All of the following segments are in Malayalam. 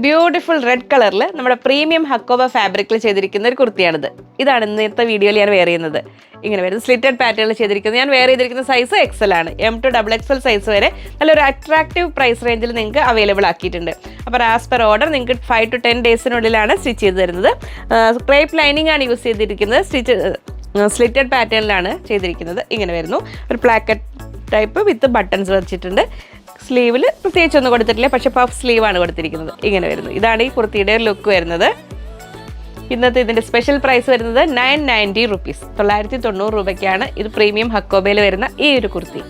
ബ്യൂട്ടിഫുൾ റെഡ് കളറിൽ നമ്മുടെ പ്രീമിയം ഹക്കോബ ഫാബ്രിക്കിൽ ചെയ്തിരിക്കുന്ന ഒരു കുർത്തിയാണിത്. ഇതാണ് ഇന്നത്തെ വീഡിയോയിൽ ഞാൻ വെയർ ചെയ്യുന്നത്. ഇങ്ങനെ വരുന്നത് സ്ലിറ്റഡ് പാറ്റേണിൽ ചെയ്തിരിക്കുന്നത്. ഞാൻ വെയർ ചെയ്തിരിക്കുന്ന സൈസ് എക്സൽ ആണ്. M to XXL സൈസ് വരെ നല്ലൊരു അട്രാക്റ്റീവ് പ്രൈസ് റേഞ്ചിൽ നിങ്ങൾക്ക് അവൈലബിൾ ആക്കിയിട്ടുണ്ട്. അപ്പോൾ ആസ് പെർ ഓർഡർ നിങ്ങൾക്ക് 5 to 10 ഡേയ്സിനുള്ളിലാണ് സ്റ്റിച്ച് ചെയ്ത് തരുന്നത്. ക്രേപ്പ് ലൈനിങ് ആണ് യൂസ് ചെയ്തിരിക്കുന്നത്. സ്ലിറ്റഡ് പാറ്റേണിലാണ് ചെയ്തിരിക്കുന്നത്. ഇങ്ങനെ വരുന്നു. ഒരു പ്ലാക്കറ്റ് ടൈപ്പ് വിത്ത് ബട്ടൺസ് വെച്ചിട്ടുണ്ട്. സ്ലീവിൽ പ്രത്യേകിച്ചൊന്നും കൊടുത്തിട്ടില്ല, പക്ഷെ പഫ് സ്ലീവാണ് കൊടുത്തിരിക്കുന്നത്. ഇങ്ങനെ വരുന്നു. ഇതാണ് ഈ കുർത്തിയുടെ ഒരു ലുക്ക് വരുന്നത്. ഇന്നത്തെ ഇതിൻ്റെ സ്പെഷ്യൽ പ്രൈസ് വരുന്നത് 990 rupees, 990 രൂപയ്ക്കാണ് ഇത് പ്രീമിയം ഹക്കോബയിൽ വരുന്ന ഈ ഒരു കുർത്തി.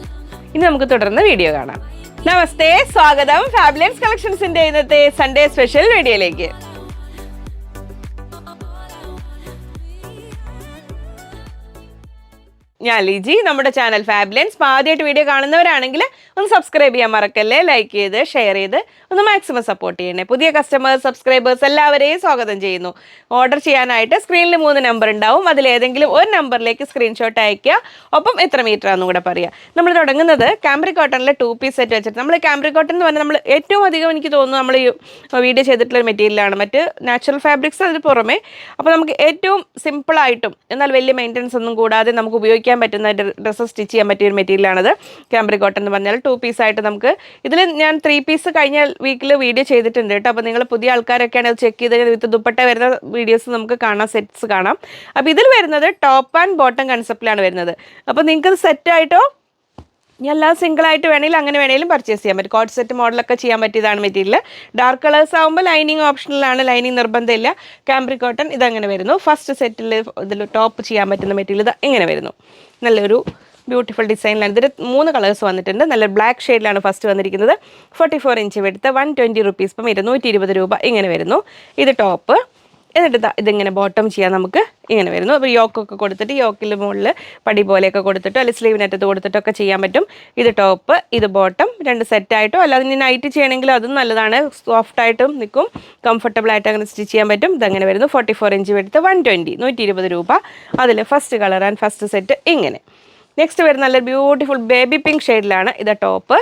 ഇനി നമുക്ക് തുടർന്ന് വീഡിയോ കാണാം. നമസ്തേ, സ്വാഗതം ഫാബുലൻസ് കളക്ഷൻസിൻ്റെ ഇന്നത്തെ സൺഡേ സ്പെഷ്യൽ വീഡിയോയിലേക്ക്. ഞാൻ ലിജി. നമ്മുടെ ചാനൽ ഫാബുലൻസ് ആദ്യമായിട്ട് വീഡിയോ കാണുന്നവരാണെങ്കിൽ ഒന്ന് സബ്സ്ക്രൈബ് ചെയ്യാൻ മറക്കല്ലേ. ലൈക്ക് ചെയ്ത് ഷെയർ ചെയ്ത് ഒന്ന് മാക്സിമം സപ്പോർട്ട് ചെയ്യണേ. പുതിയ കസ്റ്റമേഴ്സ്, സബ്സ്ക്രൈബേഴ്സ് എല്ലാവരെയും സ്വാഗതം ചെയ്യുന്നു. ഓർഡർ ചെയ്യാനായിട്ട് സ്ക്രീനിൽ 3 നമ്പർ ഉണ്ടാവും. അതിലേതെങ്കിലും ഒരു നമ്പറിലേക്ക് സ്ക്രീൻഷോട്ട് അയയ്ക്കുക. ഒപ്പം എത്ര മീറ്റർ ആണെന്നും കൂടെ പറയുക. നമ്മൾ തുടങ്ങുന്നത് കാംബ്രിക് കോട്ടണിലെ 2 പീസ് സെറ്റ് വെച്ചിട്ട്. നമ്മൾ കാംബ്രിക് കോട്ടൺ എന്ന് പറഞ്ഞാൽ നമ്മൾ ഏറ്റവും അധികം എനിക്ക് തോന്നുന്നു നമ്മൾ ഈ വീഡിയോ ചെയ്തിട്ടുള്ള മെറ്റീരിയലാണ്. മറ്റ് നാച്ചുറൽ ഫാബ്രിക്സ് അതിന് പുറമെ. അപ്പോൾ നമുക്ക് ഏറ്റവും സിമ്പിളായിട്ടും എന്നാൽ വലിയ മെയിൻ്റനൻസ് ഒന്നും കൂടാതെ നമുക്ക് ഉപയോഗിക്കാൻ പറ്റുന്ന ഡ്രസ്സ് സ്റ്റിച്ച് ചെയ്യാൻ പറ്റിയ ഒരു മെറ്റീരിയലാണത് കാംബ്രിക് കോട്ടൺ എന്ന് പറഞ്ഞാൽ. 2 പീസായിട്ട് നമുക്ക് ഇതിൽ ഞാൻ 3 പീസ് കഴിഞ്ഞ വീക്കിൽ വീഡിയോ ചെയ്തിട്ടുണ്ട് കേട്ടോ. അപ്പോൾ നിങ്ങൾ പുതിയ ആൾക്കാരൊക്കെയാണ് അത് ചെക്ക് ചെയ്ത് വിത്ത് ദുപ്പട്ട വരുന്ന വീഡിയോസ് നമുക്ക് കാണാം, സെറ്റ്സ് കാണാം. അപ്പോൾ ഇതിൽ വരുന്നത് ടോപ്പ് ആൻഡ് ബോട്ടം കൺസെപ്റ്റിലാണ് വരുന്നത്. അപ്പോൾ നിങ്ങൾക്ക് സെറ്റായിട്ടോ എല്ലാം സിംഗിളായിട്ട് വേണമെങ്കിൽ അങ്ങനെ വേണമെങ്കിലും പർച്ചേസ് ചെയ്യാൻ പറ്റും. കോട്ട് സെറ്റ് മോഡലൊക്കെ ചെയ്യാൻ പറ്റിയതാണ് മെറ്റീരിയൽ. ഡാർക്ക് കളേഴ്സ് ആകുമ്പോൾ ലൈനിങ് ഓപ്ഷണലാണ്, ലൈനിങ് നിർബന്ധമില്ല. കാംബ്രിക് കോട്ടൺ ഇതങ്ങനെ വരുന്നു. ഫസ്റ്റ് സെറ്റിൽ ഇതിൽ ടോപ്പ് ചെയ്യാൻ പറ്റുന്ന മെറ്റീരിയൽ ഇത് ഇങ്ങനെ വരുന്നു. നല്ലൊരു ബ്യൂട്ടിഫുൾ ഡിസൈനിലാണ്. ഇതിൽ 3 കളേഴ്സ് വന്നിട്ടുണ്ട്. നല്ല ബ്ലാക്ക് ഷെയ്ഡിലാണ് ഫസ്റ്റ് വന്നിരിക്കുന്നത്. 44 ഇഞ്ച് വെടുത്ത് 120 rupees, ഇപ്പം 220 രൂപ ഇങ്ങനെ വരുന്നു. ഇത് ടോപ്പ്. എന്നിട്ട് ഇതിങ്ങനെ ബോട്ടം ചെയ്യാൻ നമുക്ക് ഇങ്ങനെ വരുന്നു. അപ്പോൾ യോക്കൊക്കെ കൊടുത്തിട്ട് യോക്കിൽ മുകളിൽ പടി പോലെയൊക്കെ കൊടുത്തിട്ടോ അല്ലെങ്കിൽ സ്ലീവിനറ്റത്ത് കൊടുത്തിട്ടൊക്കെ ചെയ്യാൻ പറ്റും. ഇത് ടോപ്പ്, ഇത് ബോട്ടം, 2 സെറ്റായിട്ടോ അല്ലാതെ ഇനി നൈറ്റ് ചെയ്യണമെങ്കിൽ അതും നല്ലതാണ്. സോഫ്റ്റായിട്ടും നിൽക്കും, കംഫർട്ടബിളായിട്ട് അങ്ങനെ സ്റ്റിച്ച് ചെയ്യാൻ പറ്റും. ഇതങ്ങനെ വരുന്നു. 44 ഇഞ്ച് വെടുത്ത് 120 രൂപ. അതിൽ first colour and first set ഇങ്ങനെ. നെക്സ്റ്റ് വരുന്ന നല്ല ബ്യൂട്ടിഫുൾ ബേബി പിങ്ക് ഷെയ്ഡിലാണ്. ഇത് ടോപ്പ്,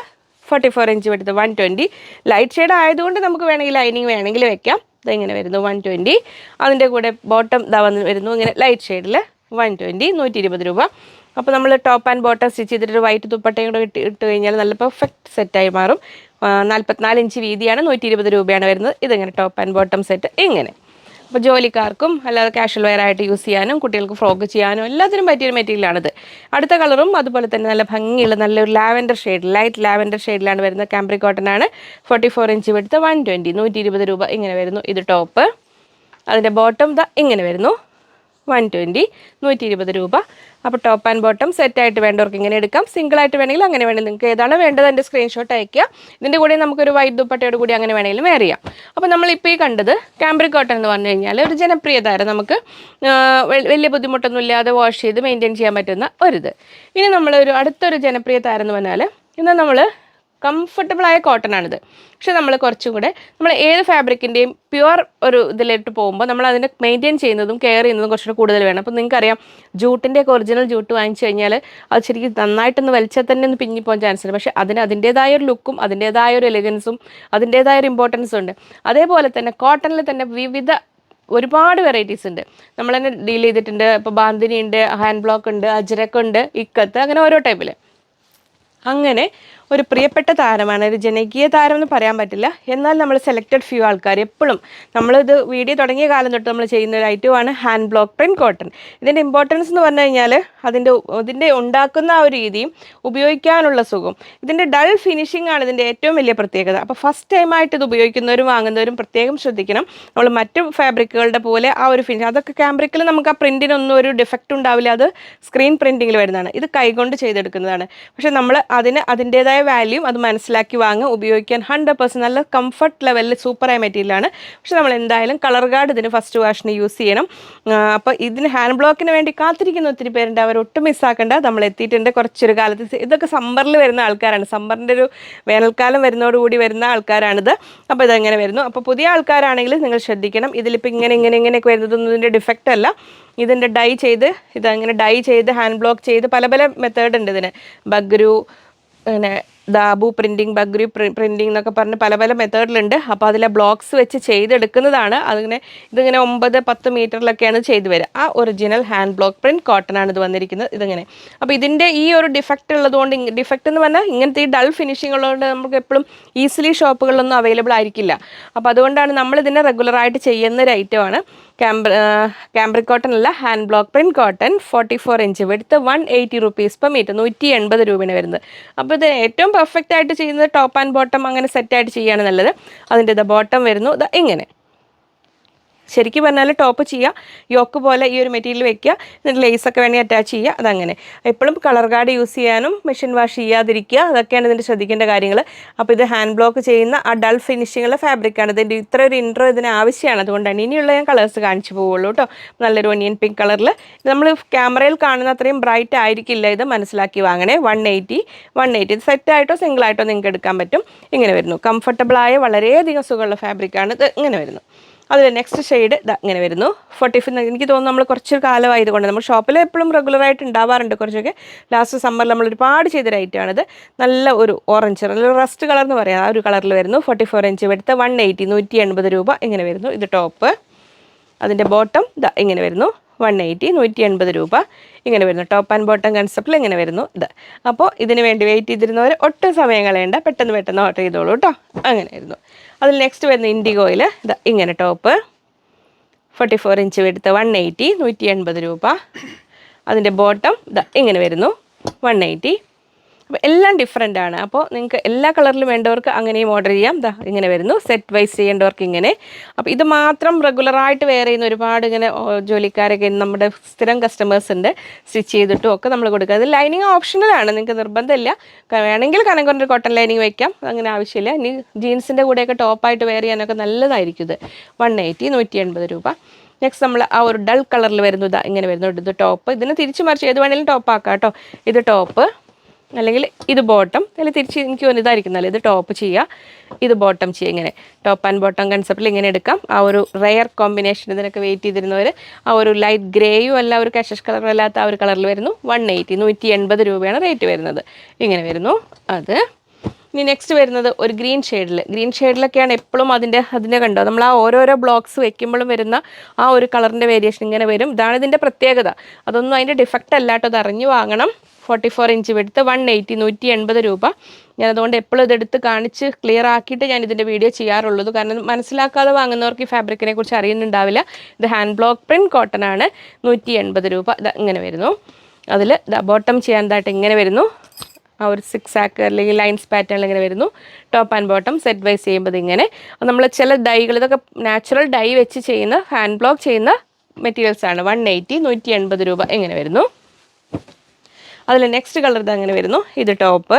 44 ഇഞ്ച് വെടുത്ത് 120. ലൈറ്റ് ഷെയ്ഡ് ആയതുകൊണ്ട് നമുക്ക് വേണമെങ്കിൽ ലൈനിങ് വേണമെങ്കിൽ വെക്കാം. ഇതെങ്ങനെ വരുന്നു 120. അതിൻ്റെ കൂടെ ബോട്ടം വരുന്നു ഇങ്ങനെ ലൈറ്റ് ഷെയ്ഡിൽ 120, 120 രൂപ. അപ്പോൾ നമ്മൾ ടോപ്പ് ആൻഡ് ബോട്ടം സ്റ്റിച്ച് ചെയ്തിട്ട് വൈറ്റ് ദുപ്പട്ടയും കൂടെ ഇട്ട് കഴിഞ്ഞാൽ നല്ല പെർഫെക്റ്റ് സെറ്റായി മാറും. 44 ഇഞ്ച് വീതിയാണ്, 120 രൂപയാണ് വരുന്നത്. ഇതിങ്ങനെ ടോപ്പ് ആൻഡ് ബോട്ടം സെറ്റ് ഇങ്ങനെ. അപ്പോൾ ജോലിക്കാർക്കും അല്ലാതെ കാഷ്വൽ വെയർ ആയിട്ട് യൂസ് ചെയ്യാനും കുട്ടികൾക്ക് ഫ്രോക്ക് ചെയ്യാനും എല്ലാത്തിനും പറ്റിയൊരു മെറ്റീരിയലാണിത്. അടുത്ത കളറും അതുപോലെ തന്നെ നല്ല ഭംഗിയുള്ള നല്ലൊരു ലാവൻഡർ ഷെയ്ഡ്, ലൈറ്റ് ലാവൻഡർ ഷെയ്ഡിലാണ് വരുന്നത്. കാംബ്രിക് കോട്ടൺ ആണ്. 44 ഇഞ്ച് വെടുത്ത് 120, 120 രൂപ ഇങ്ങനെ വരുന്നു. ഇത് ടോപ്പ്. അതിൻ്റെ ബോട്ടം ഇങ്ങനെ വരുന്നു 120, 120 രൂപ. അപ്പോൾ ടോപ്പ് ആൻഡ് ബോട്ടം സെറ്റായിട്ട് വേണ്ടവർക്ക് ഇങ്ങനെ എടുക്കാം. സിംഗിളായിട്ട് വേണമെങ്കിൽ അങ്ങനെ വേണമെങ്കിൽ നിങ്ങൾക്ക് ഏതാണ് വേണ്ടത് എൻ്റെ സ്ക്രീൻഷോട്ട് അയയ്ക്കുക. ഇതിൻ്റെ കൂടെ നമുക്കൊരു വൈറ്റ് ദുപ്പട്ടയോട് കൂടി അങ്ങനെ വേണമെങ്കിലും വെയർ ചെയ്യാം. അപ്പോൾ നമ്മളിപ്പോൾ ഈ കണ്ടത് കാംബ്രിക് കോട്ടൺ എന്ന് പറഞ്ഞു കഴിഞ്ഞാൽ ഒരു ജനപ്രിയ താരം, നമുക്ക് വലിയ ബുദ്ധിമുട്ടൊന്നും ഇല്ലാതെ വാഷ് ചെയ്ത് മെയിൻറ്റെയിൻ ചെയ്യാൻ പറ്റുന്ന ഒരിത്. ഇനി നമ്മളൊരു അടുത്തൊരു ജനപ്രിയ താരം എന്ന് പറഞ്ഞാൽ ഇന്ന് നമ്മൾ കംഫർട്ടബിളായ കോട്ടൺ ആണിത്. പക്ഷെ നമ്മൾ കുറച്ചും കൂടെ നമ്മൾ ഏത് ഫാബ്രിക്കിൻ്റെയും പ്യുവർ ഒരു ഇതിലിട്ട് പോകുമ്പോൾ നമ്മൾ അതിനെ മെയിൻറ്റെയിൻ ചെയ്യുന്നതും കെയർ ചെയ്യുന്നതും കുറച്ചുകൂടെ കൂടുതൽ വേണം. അപ്പോൾ നിങ്ങൾക്കറിയാം ജൂട്ടിൻ്റെയൊക്കെ ഒറിജിനൽ ജൂട്ട് വാങ്ങിച്ചു കഴിഞ്ഞാൽ അത് ശരിക്കും നന്നായിട്ടൊന്ന് വലിച്ചാൽ തന്നെ ഒന്ന് പിഞ്ഞിപ്പോകാൻ ചാൻസ് ഉണ്ട്. പക്ഷേ അതിൻ്റേതായ ഒരു ലുക്കും അതിൻ്റേതായ ഒരു എലിഗൻസും അതിൻ്റേതായ ഒരു ഇമ്പോർട്ടൻസും ഉണ്ട്. അതേപോലെ തന്നെ കോട്ടണിൽ തന്നെ വിവിധ ഒരുപാട് വെറൈറ്റീസ് ഉണ്ട്. നമ്മൾ തന്നെ ഡീൽ ചെയ്തിട്ടുണ്ട്. ഇപ്പോൾ ബാന്തിനി ഉണ്ട്, ഹാൻഡ് ബ്ലോക്ക് ഉണ്ട്, അജ്രക്ക് ഉണ്ട്, ഇക്കത്ത്, അങ്ങനെ ഓരോ ടൈപ്പിൽ. അങ്ങനെ ഒരു പ്രിയപ്പെട്ട താരമാണ്. ഒരു ജനകീയ താരം എന്ന് പറയാൻ പറ്റില്ല, എന്നാൽ നമ്മൾ സെലക്റ്റഡ് ഫ്യൂ ആൾക്കാർ എപ്പോഴും നമ്മളിത് വീഡിയോ തുടങ്ങിയ കാലം തൊട്ട് നമ്മൾ ചെയ്യുന്ന ഒരു ഐറ്റമാണ് ഹാൻഡ് ബ്ലോക്ക് പ്രിൻറ്റ് കോട്ടൺ. ഇതിൻ്റെ ഇമ്പോർട്ടൻസ് എന്ന് പറഞ്ഞു കഴിഞ്ഞാൽ ഇതിൻ്റെ ഉണ്ടാക്കുന്ന ആ ഒരു രീതിയും ഉപയോഗിക്കാനുള്ള സുഖം, ഇതിൻ്റെ ഡൾ ഫിനിഷിംഗ് ആണ് ഇതിൻ്റെ ഏറ്റവും വലിയ പ്രത്യേകത. അപ്പോൾ ഫസ്റ്റ് ടൈമായിട്ട് ഇത് ഉപയോഗിക്കുന്നവരും വാങ്ങുന്നവരും പ്രത്യേകം ശ്രദ്ധിക്കണം. നമ്മൾ മറ്റു ഫാബ്രിക്കുകളുടെ പോലെ ആ ഒരു ഫിനിഷ്, അതൊക്കെ കാംബ്രിക്കിൽ നമുക്ക് ആ പ്രിൻറ്റിനൊന്നും ഒരു ഡിഫക്റ്റ് ഉണ്ടാവില്ല. അത് സ്ക്രീൻ പ്രിൻറ്റിങ്ങിൽ വരുന്നതാണ്. ഇത് കൈകൊണ്ട് ചെയ്തെടുക്കുന്നതാണ്. പക്ഷേ നമ്മൾ അതിൻ്റേതായ വാല്യൂം അത് മനസ്സിലാക്കി വാങ്ങുക. ഉപയോഗിക്കാൻ 100% നല്ല കംഫർട്ട് ലെവലിൽ സൂപ്പറായ മെറ്റീരിയലാണ്. പക്ഷെ നമ്മൾ എന്തായാലും കളർ ഗാർഡ് ഇതിന് ഫസ്റ്റ് വാഷിന് യൂസ് ചെയ്യണം. അപ്പോൾ ഇതിന് ഹാൻഡ് ബ്ലോക്കിന് വേണ്ടി കാത്തിരിക്കുന്ന ഒത്തിരി പേരുണ്ട്. അവരൊട്ടും മിസ്സാക്കേണ്ട. നമ്മൾ എത്തിയിട്ടുണ്ട് കുറച്ചൊരു കാലത്ത്. ഇതൊക്കെ സമ്മറിൽ വരുന്ന ആൾക്കാരാണ്. സമ്മറിൻ്റെ ഒരു വേനൽക്കാലം വരുന്നതോടുകൂടി വരുന്ന ആൾക്കാരാണിത്. അപ്പോൾ ഇതെങ്ങനെ വരുന്നു. അപ്പോൾ പുതിയ ആൾക്കാരാണെങ്കിൽ നിങ്ങൾ ശ്രദ്ധിക്കണം. ഇതിലിപ്പോൾ ഇങ്ങനെയൊക്കെ വരുന്നതൊന്നും ഇതിൻ്റെ ഡിഫക്റ്റ് അല്ല. ഇതിൻ്റെ ഡൈ ചെയ്ത് ഇതങ്ങനെ ഡൈ ചെയ്ത് ഹാൻഡ് ബ്ലോക്ക് ചെയ്ത് പല പല മെത്തേഡ് ഉണ്ട് ഇതിന്. ബഗ്രു, പിന്നെ ദാബു പ്രിൻറ്റിങ്, ബഗ്രി പ്രിൻറ്റിങ് എന്നൊക്കെ പറഞ്ഞ് പല പല മെത്തേഡിലുണ്ട്. അപ്പോൾ അതിലെ ബ്ലോക്സ് വെച്ച് ചെയ്തെടുക്കുന്നതാണ്. ഇതിങ്ങനെ 9-10 മീറ്ററിലൊക്കെയാണ് ചെയ്തു വരിക. ആ original hand block print cotton ആണ് ഇത് വന്നിരിക്കുന്നത്. ഇതിങ്ങനെ അപ്പോൾ ഇതിൻ്റെ ഈ ഒരു ഡിഫക്റ്റ് ഉള്ളതുകൊണ്ട്, ഡിഫക്റ്റ് എന്ന് പറഞ്ഞാൽ ഇങ്ങനത്തെ ഈ ഡൾ ഫിനിഷിംഗ് ഉള്ളതുകൊണ്ട് നമുക്ക് എപ്പോഴും ഈസിലി ഷോപ്പുകളിലൊന്നും അവൈലബിൾ ആയിരിക്കില്ല. അപ്പോൾ അതുകൊണ്ടാണ് നമ്മൾ ഇതിനെ റെഗുലറായിട്ട് ചെയ്യുന്ന ഒരു ഐറ്റമാണ്. ക്യാമ്പ്രിക് കോട്ടൺ അല്ല, hand block print cotton 44 inch width, 180 rupees per metre, 180 രൂപയാണ് വരുന്നത്. അപ്പോൾ ഇത് ഏറ്റവും പെർഫെക്റ്റ് ആയിട്ട് ചെയ്യുന്നത് ടോപ്പ് ആൻഡ് ബോട്ടം അങ്ങനെ സെറ്റായിട്ട് ചെയ്യുകയാണ് നല്ലത്. അതിൻ്റെ ബോട്ടം വരുന്നു ഇങ്ങനെ. ശരിക്കും പറഞ്ഞാൽ ടോപ്പ് ചെയ്യുക, യോക്ക് പോലെ ഈ ഒരു മെറ്റീരിയൽ വെക്കുക, എന്നിട്ട് ലേസൊക്കെ വേണമെങ്കിൽ അറ്റാച്ച് ചെയ്യുക. അതങ്ങനെ എപ്പോഴും കളർ ഗാർഡ് യൂസ് ചെയ്യാനും മെഷീൻ വാഷ് ചെയ്യാതിരിക്കുക, അതൊക്കെയാണ് ഇതിൻ്റെ ശ്രദ്ധിക്കേണ്ട കാര്യങ്ങൾ. അപ്പോൾ ഇത് ഹാൻഡ് ബ്ലോക്ക് ചെയ്യുന്ന ആ ഡൾ ഫിനിഷിങ്ങുള്ള ഫാബ്രിക്കാണ്. ഇതിൻ്റെ ഇത്ര ഒരു ഇൻട്രോ ഇതിന് ആവശ്യമാണ്. അതുകൊണ്ടാണ് ഇനിയുള്ള ഞാൻ കളേഴ്സ് കാണിച്ചു പോവുള്ളൂ കേട്ടോ. നല്ലൊരു ഒനിയൻ പിങ്ക് കളറിൽ നമ്മൾ ക്യാമറയിൽ കാണുന്ന അത്രയും ബ്രൈറ്റ് ആയിരിക്കില്ല, ഇത് മനസ്സിലാക്കി വാങ്ങണേ. 180 ഇത് സെറ്റായിട്ടോ സിംഗിളായിട്ടോ നിങ്ങൾക്ക് എടുക്കാൻ പറ്റും. ഇങ്ങനെ വരുന്നു. കംഫർട്ടബിളായ വളരെയധികം സുഖമുള്ള ഫാബ്രിക്കാണ് ഇത്. ഇങ്ങനെ വരുന്നു. അതിൽ നെക്സ്റ്റ് ഷെയ്ഡ് ഇങ്ങനെ വരുന്നു. 45. എനിക്ക് തോന്നുന്നു നമ്മൾ കുറച്ച് കാലമായതുകൊണ്ട് നമ്മൾ ഷോപ്പിൽ എപ്പോഴും റെഗുലറായിട്ട് ഉണ്ടാവാറുണ്ട്. കുറച്ചൊക്കെ ലാസ്റ്റ് സമ്മറിൽ നമ്മൾ ഒരുപാട് ചെയ്തൊരു ഐറ്റമാണിത്. നല്ല ഒരു ഓറഞ്ച്, നല്ല റസ്റ്റ് കളർ എന്ന് പറയാം, ആ ഒരു കളറിൽ വരുന്നു. 44 ഇഞ്ച് എടുത്ത് 180, 180 രൂപ ഇങ്ങനെ വരുന്നു. ഇത് ടോപ്പ്. അതിൻ്റെ ബോട്ടം ഇങ്ങനെ വരുന്നു. 180, 180 രൂപ ഇങ്ങനെ വരുന്നു. ടോപ്പ് ആൻഡ് ബോട്ടം കൺസെപ്റ്റിൽ ഇങ്ങനെ വരുന്നു ഇത്. അപ്പോൾ ഇതിന് വേണ്ടി വെയിറ്റ് ചെയ്തിരുന്നവർ ഒട്ടും സമയം കളയണ്ട, പെട്ടെന്ന് ഓർഡർ ചെയ്തോളൂ കേട്ടോ. അങ്ങനെ ആയിരുന്നു. അതിൽ നെക്സ്റ്റ് വരുന്ന ഇൻഡിഗോയിൽ ഇങ്ങനെ ടോപ്പ് 44 ഇഞ്ച് എടുത്ത് 180, 180 രൂപ. അതിൻ്റെ ബോട്ടം ഇങ്ങനെ വരുന്നു 180. അപ്പോൾ എല്ലാം ഡിഫറെൻ്റ് ആണ്. അപ്പോൾ നിങ്ങൾക്ക് എല്ലാ കളറിലും വേണ്ടവർക്ക് അങ്ങനെയും ഓർഡർ ചെയ്യാം. ഇങ്ങനെ വരുന്നു. സെറ്റ് വൈസ് ചെയ്യേണ്ടവർക്ക് ഇങ്ങനെ. അപ്പോൾ ഇത് മാത്രം റെഗുലറായിട്ട് വെയർ ചെയ്യുന്ന ഒരുപാട് ഇങ്ങനെ ജോലിക്കാരൊക്കെ നമ്മുടെ സ്ഥിരം കസ്റ്റമേഴ്സ് ഉണ്ട്. സ്റ്റിച്ച് ചെയ്തിട്ടും ഒക്കെ നമ്മൾ കൊടുക്കുക. അത് ലൈനിങ് ഓപ്ഷണലാണ്, നിങ്ങൾക്ക് നിർബന്ധമില്ല. വേണമെങ്കിൽ കനം കൊണ്ടൊരു കോട്ടൺ ലൈനിങ് വയ്ക്കാം, അങ്ങനെ ആവശ്യമില്ല. ഇനി ജീൻസിൻ്റെ കൂടെയൊക്കെ ടോപ്പായിട്ട് വെയർ ചെയ്യാനൊക്കെ നല്ലതായിരിക്കും ഇത്. 180, 180 രൂപ. നെക്സ്റ്റ് നമ്മൾ ആ ഒരു ഡൾ കളറിൽ വരുന്നു. ഇങ്ങനെ വരുന്നു. ഇത് ടോപ്പ്. ഇതിന് തിരിച്ച് മറിച്ച് ഏത് വേണമെങ്കിലും ടോപ്പ് ആക്കാം കേട്ടോ. ഇത് ടോപ്പ്, അല്ലെങ്കിൽ ഇത് ബോട്ടം, അല്ലെങ്കിൽ തിരിച്ച് എനിക്ക് ഇതായിരിക്കുന്നല്ലോ. ഇത് ടോപ്പ് ചെയ്യുക, ഇത് ബോട്ടം ചെയ്യുക. ഇങ്ങനെ ടോപ്പ് ആൻഡ് ബോട്ടം കൺസെപ്റ്റിൽ ഇങ്ങനെ എടുക്കാം. ആ ഒരു റെയർ കോമ്പിനേഷൻ ഇതിനൊക്കെ വെയിറ്റ് ചെയ്തിരുന്നവർ ആ ഒരു ലൈറ്റ് ഗ്രേയും അല്ല, ഒരു കഷഷ് കളറും അല്ലാത്ത ആ ഒരു കളറിൽ വരുന്നു. 180, 180 രൂപയാണ് റേറ്റ് വരുന്നത്. ഇങ്ങനെ വരുന്നു അത്. ഇനി നെക്സ്റ്റ് വരുന്നത് ഒരു ഗ്രീൻ ഷെയ്ഡിലൊക്കെയാണ് എപ്പോഴും അതിൻ്റെ കണ്ടോ, നമ്മൾ ആ ഓരോരോ ബ്ലോക്സ് വെക്കുമ്പോഴും വരുന്ന ആ ഒരു കളറിൻ്റെ വേരിയേഷൻ ഇങ്ങനെ വരും. ഇതാണ് ഇതിൻ്റെ പ്രത്യേകത. അതൊന്നും അതിൻ്റെ ഡിഫക്റ്റ് അല്ലാട്ടോ, അത് അറിഞ്ഞു വാങ്ങണം. 44 ഇഞ്ച് എടുത്ത് 180, 180 രൂപ. ഞാനതുകൊണ്ട് എപ്പോഴും ഇതെടുത്ത് കാണിച്ച് ക്ലിയർ ആക്കിയിട്ട് ഞാൻ ഇതിൻ്റെ വീഡിയോ ചെയ്യാറുള്ളത്. കാരണം മനസ്സിലാക്കാതെ വാങ്ങുന്നവർക്ക് ഈ ഫാബ്രിക്കിനെ കുറിച്ച് അറിയുന്നുണ്ടാവില്ല. ഇത് ഹാൻഡ് ബ്ലോക്ക് പ്രിൻറ്റ് കോട്ടൺ ആണ്. 180 രൂപ. ഇങ്ങനെ വരുന്നു. അതിൽ ബോട്ടം ചെയ്യാൻ ഇങ്ങനെ വരുന്നു. ആ ഒരു 6 ആക്ക് അല്ലെങ്കിൽ ലൈൻസ് പാറ്റേണിൽ ഇങ്ങനെ വരുന്നു. Top and bottom set vice ചെയ്യുമ്പോൾ ഇങ്ങനെ. നമ്മൾ ചില ഡൈകൾ, ഇതൊക്കെ നാച്ചുറൽ ഡൈ വെച്ച് ചെയ്യുന്ന ഹാൻഡ് ബ്ലോക്ക് ചെയ്യുന്ന മെറ്റീരിയൽസ് ആണ്. 180, 180 രൂപ ഇങ്ങനെ വരുന്നു. അതിൽ നെക്സ്റ്റ് കളർ അങ്ങനെ വരുന്നു. ഇത് ടോപ്പ്.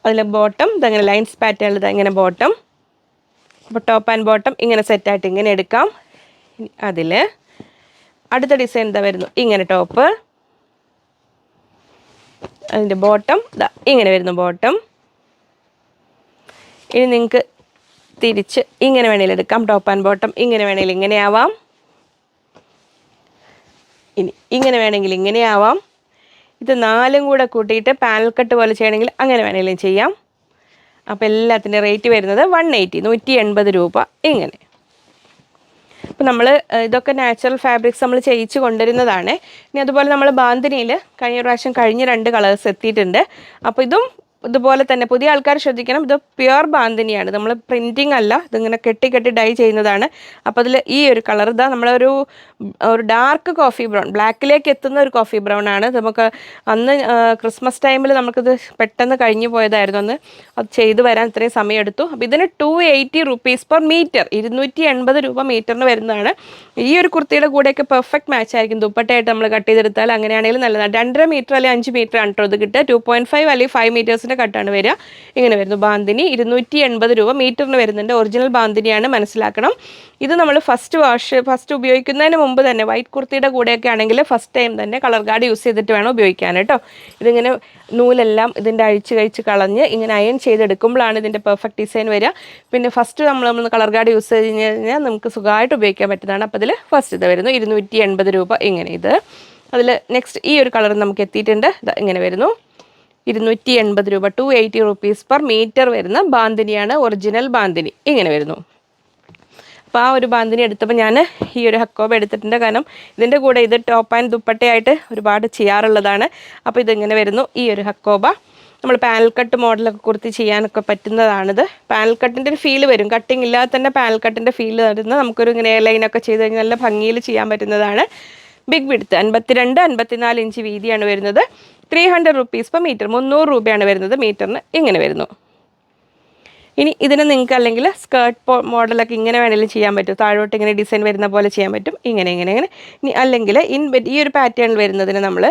അതിൽ ബോട്ടം ഇതങ്ങനെ ലൈൻസ് പാറ്റേണിൽ ഇങ്ങനെ ബോട്ടം. അപ്പോൾ ടോപ്പ് ആൻഡ് ബോട്ടം ഇങ്ങനെ സെറ്റായിട്ട് ഇങ്ങനെ എടുക്കാം. അതിൽ അടുത്ത ഡിസൈൻ വരുന്നു. ഇങ്ങനെ ടോപ്പ്. അതിൻ്റെ ബോട്ടം ഇങ്ങനെ വരുന്നു. ബോട്ടം ഇനി നിങ്ങൾക്ക് തിരിച്ച് ഇങ്ങനെ വേണമെങ്കിൽ എടുക്കാം. ടോപ്പ് ആൻഡ് ബോട്ടം ഇങ്ങനെ വേണമെങ്കിൽ ഇങ്ങനെ ആവാം. ഇനി ഇങ്ങനെ വേണമെങ്കിൽ ഇങ്ങനെ ആവാം. ഇത് 4ഉം കൂടെ കൂട്ടിയിട്ട് പാനൽ കട്ട് പോലെ ചെയ്യണമെങ്കിൽ അങ്ങനെ വേണമെങ്കിലും ചെയ്യാം. അപ്പോൾ എല്ലാത്തിൻ്റെ റേറ്റ് വരുന്നത് 180, 180 രൂപ ഇങ്ങനെ. അപ്പോൾ നമ്മൾ ഇതൊക്കെ നാച്ചുറൽ ഫാബ്രിക്സ് നമ്മൾ ചെയ്യിച്ച് കൊണ്ടുവരുന്നതാണ്. ഇനി അതുപോലെ നമ്മൾ ബാന്തിനിയിൽ കഴിഞ്ഞ പ്രാവശ്യം 2 കളേഴ്സ് എത്തിയിട്ടുണ്ട്. അപ്പോൾ ഇതുപോലെ തന്നെ പുതിയ ആൾക്കാർ ശ്രദ്ധിക്കണം. ഇത് പ്യുവർ ബാന്തിനിയാണ്, നമ്മൾ പ്രിൻറ്റിങ് അല്ല. ഇതിങ്ങനെ കെട്ടി ഡൈ ചെയ്യുന്നതാണ്. അപ്പോൾ അതിൽ ഈ ഒരു കളർ നമ്മളൊരു ഡാർക്ക് കോഫി ബ്രൗൺ, ബ്ലാക്കിലേക്ക് എത്തുന്ന ഒരു കോഫി ബ്രൗൺ ആണ്. നമുക്ക് അന്ന് ക്രിസ്മസ് ടൈമിൽ നമുക്കിത് പെട്ടെന്ന് കഴിഞ്ഞു പോയതായിരുന്നു. അന്ന് അത് ചെയ്തു വരാൻ ഇത്രയും സമയം എടുത്തു. അപ്പോൾ ഇതിന് 280 റുപ്പീസ് പെർ മീറ്റർ, 280 രൂപ മീറ്ററിന് വരുന്നതാണ്. ഈ ഒരു കുർത്തിയുടെ കൂടെയൊക്കെ പെർഫെക്റ്റ് മാച്ച് ആയിരിക്കും. ദുപ്പട്ടയായിട്ട് നമ്മൾ കട്ട് ചെയ്തെടുത്താൽ അങ്ങനെയാണെങ്കിൽ നല്ലതാണ്. 2.5 മീറ്റർ അല്ലെങ്കിൽ 5 മീറ്റർ ആണ് ഇത് കിട്ടുക. 2.5 അല്ലെങ്കിൽ 5 മീറ്റേഴ്സിൻ്റെ കട്ടാണ് വരിക. ഇങ്ങനെ വരുന്നു. ബാന്തിനി 280 രൂപ മീറ്ററിന് വരുന്നുണ്ട്. ഒറിജിനൽ ബാന്തിനിയാണ്, മനസ്സിലാക്കണം. ഇത് നമ്മൾ ഫസ്റ്റ് ഉപയോഗിക്കുന്നതിന് മുമ്പ് തന്നെ വൈറ്റ് കുർത്തിയുടെ കൂടെയൊക്കെ ആണെങ്കിൽ ഫസ്റ്റ് ടൈം തന്നെ കളർ ഗാർഡ് യൂസ് ചെയ്തിട്ട് വേണം ഉപയോഗിക്കാൻ കേട്ടോ. ഇതിങ്ങനെ നൂലെല്ലാം ഇതിൻ്റെ കഴിച്ച് കളഞ്ഞ് ഇങ്ങനെ അയൺ ചെയ്തെടുക്കുമ്പോഴാണ് ഇതിൻ്റെ പെർഫെക്റ്റ് ഡിസൈൻ വരിക. പിന്നെ ഫസ്റ്റ് നമ്മൾ കളർ ഗാർഡ് യൂസ് ചെയ്ത് കഴിഞ്ഞാൽ നമുക്ക് സുഖമായിട്ട് ഉപയോഗിക്കാൻ പറ്റുന്നതാണ്. അപ്പോൾ ഇതിൽ ഫസ്റ്റ് ഇത് വരുന്നു 280 രൂപ ഇങ്ങനെ. ഇത് അതിൽ നെക്സ്റ്റ് ഈ ഒരു കളർ നമുക്ക് എത്തിയിട്ടുണ്ട്. ഇങ്ങനെ വരുന്നു. 280 രൂപ, 280 rupees per meter വരുന്ന ബാന്തിനിയാണ്, ഒറിജിനൽ ബാന്തിനി. ഇങ്ങനെ വരുന്നു. അപ്പോൾ ആ ഒരു ബാന്തിനി എടുത്തപ്പോൾ ഞാൻ ഈ ഒരു ഹക്കോബ എടുത്തിട്ടുണ്ട്. കാരണം ഇതിൻ്റെ കൂടെ ഇത് ടോപ്പ് ആൻഡ് ദുപ്പട്ടയായിട്ട് ഒരുപാട് ചെയ്യാറുള്ളതാണ്. അപ്പോൾ ഇതിങ്ങനെ വരുന്നു. ഈ ഒരു ഹക്കോബ നമ്മൾ പാനൽ കട്ട് മോഡലൊക്കെ കുർത്തി ചെയ്യാനൊക്കെ പറ്റുന്നതാണിത്. പാനൽ കട്ടിൻ്റെ ഒരു ഫീൽ വരും, കട്ടിങ് ഇല്ലാതെ തന്നെ പാനൽ കട്ടിൻ്റെ ഫീൽ തരുന്ന നമുക്കൊരു ഇങ്ങനെ ലൈനൊക്കെ ചെയ്ത് കഴിഞ്ഞാൽ നല്ല ഭംഗിയിൽ ചെയ്യാൻ പറ്റുന്നതാണ്. ബിഗ് വിഡ്ത്ത് 52-54 ഇഞ്ച് വീതിയാണ് വരുന്നത്. 300 rupees per meter, 300 രൂപയാണ് വരുന്നത് മീറ്ററിന്. ഇങ്ങനെ വരുന്നു. ഇനി ഇതിന് നിങ്ങൾക്ക് അല്ലെങ്കിൽ സ്കേർട്ട് മോഡലൊക്കെ ഇങ്ങനെ വേണമെങ്കിലും ചെയ്യാൻ പറ്റും. താഴോട്ട് ഇങ്ങനെ ഡിസൈൻ വരുന്ന പോലെ ചെയ്യാൻ പറ്റും. ഇങ്ങനെ ഇനി അല്ലെങ്കിൽ ഈ ഒരു പാറ്റേണിൽ വരുന്നതിന് നമ്മൾ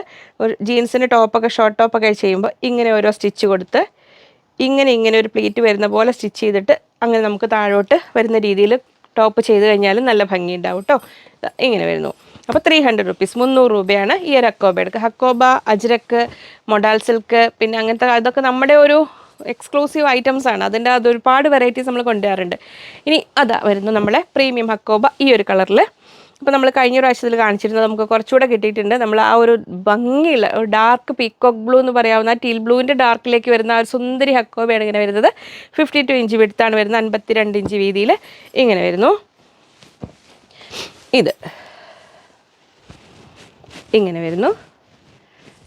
ഒരു ജീൻസിന് ടോപ്പൊക്കെ ഷോർട്ട് ടോപ്പൊക്കെ ചെയ്യുമ്പോൾ ഇങ്ങനെ ഓരോ സ്റ്റിച്ച് കൊടുത്ത് ഇങ്ങനെ ഒരു പ്ലീറ്റ് വരുന്ന പോലെ സ്റ്റിച്ച് ചെയ്തിട്ട് അങ്ങനെ നമുക്ക് താഴോട്ട് വരുന്ന രീതിയിൽ ടോപ്പ് ചെയ്ത് കഴിഞ്ഞാൽ നല്ല ഭംഗി ഉണ്ടാവും കേട്ടോ. ഇങ്ങനെ വരുന്നു. അപ്പോൾ 300 rupees, 300 രൂപയാണ് ഈ ഒരു ഹക്കോബ എടുക്കുക. ഹക്കോബ, അജ്രക്ക്, മൊഡാൽ സിൽക്ക്, പിന്നെ അങ്ങനത്തെ അതൊക്കെ നമ്മുടെ ഒരു എക്സ്ക്ലൂസീവ് ഐറ്റംസ് ആണ്. അതിൻ്റെ അത് ഒരുപാട് വെറൈറ്റീസ് നമ്മൾ കൊണ്ടുവരാറുണ്ട്. ഇനി അതാ വരുന്നു നമ്മളെ പ്രീമിയം ഹക്കോബ ഈ ഒരു കളറിൽ. അപ്പോൾ നമ്മൾ കഴിഞ്ഞ പ്രാവശ്യത്തിൽ കാണിച്ചിരുന്നത് നമുക്ക് കുറച്ചുകൂടെ കിട്ടിയിട്ടുണ്ട്. നമ്മൾ ആ ഒരു ഭംഗിയുള്ള ഒരു ഡാർക്ക് പീക്കോക്ക് ബ്ലൂ എന്ന് പറയാവുന്ന ടീൽ ബ്ലൂവിൻ്റെ ഡാർക്കിലേക്ക് വരുന്ന ആ ഒരു സുന്ദരി ഹക്കോബയാണ് ഇങ്ങനെ വരുന്നത്. 52 ഇഞ്ച് വിഡ്ത്താണ് വരുന്നത്, 52 ഇഞ്ച് വീതിയിൽ ഇങ്ങനെ വരുന്നു. ഇത് ഇങ്ങനെ വരുന്നു.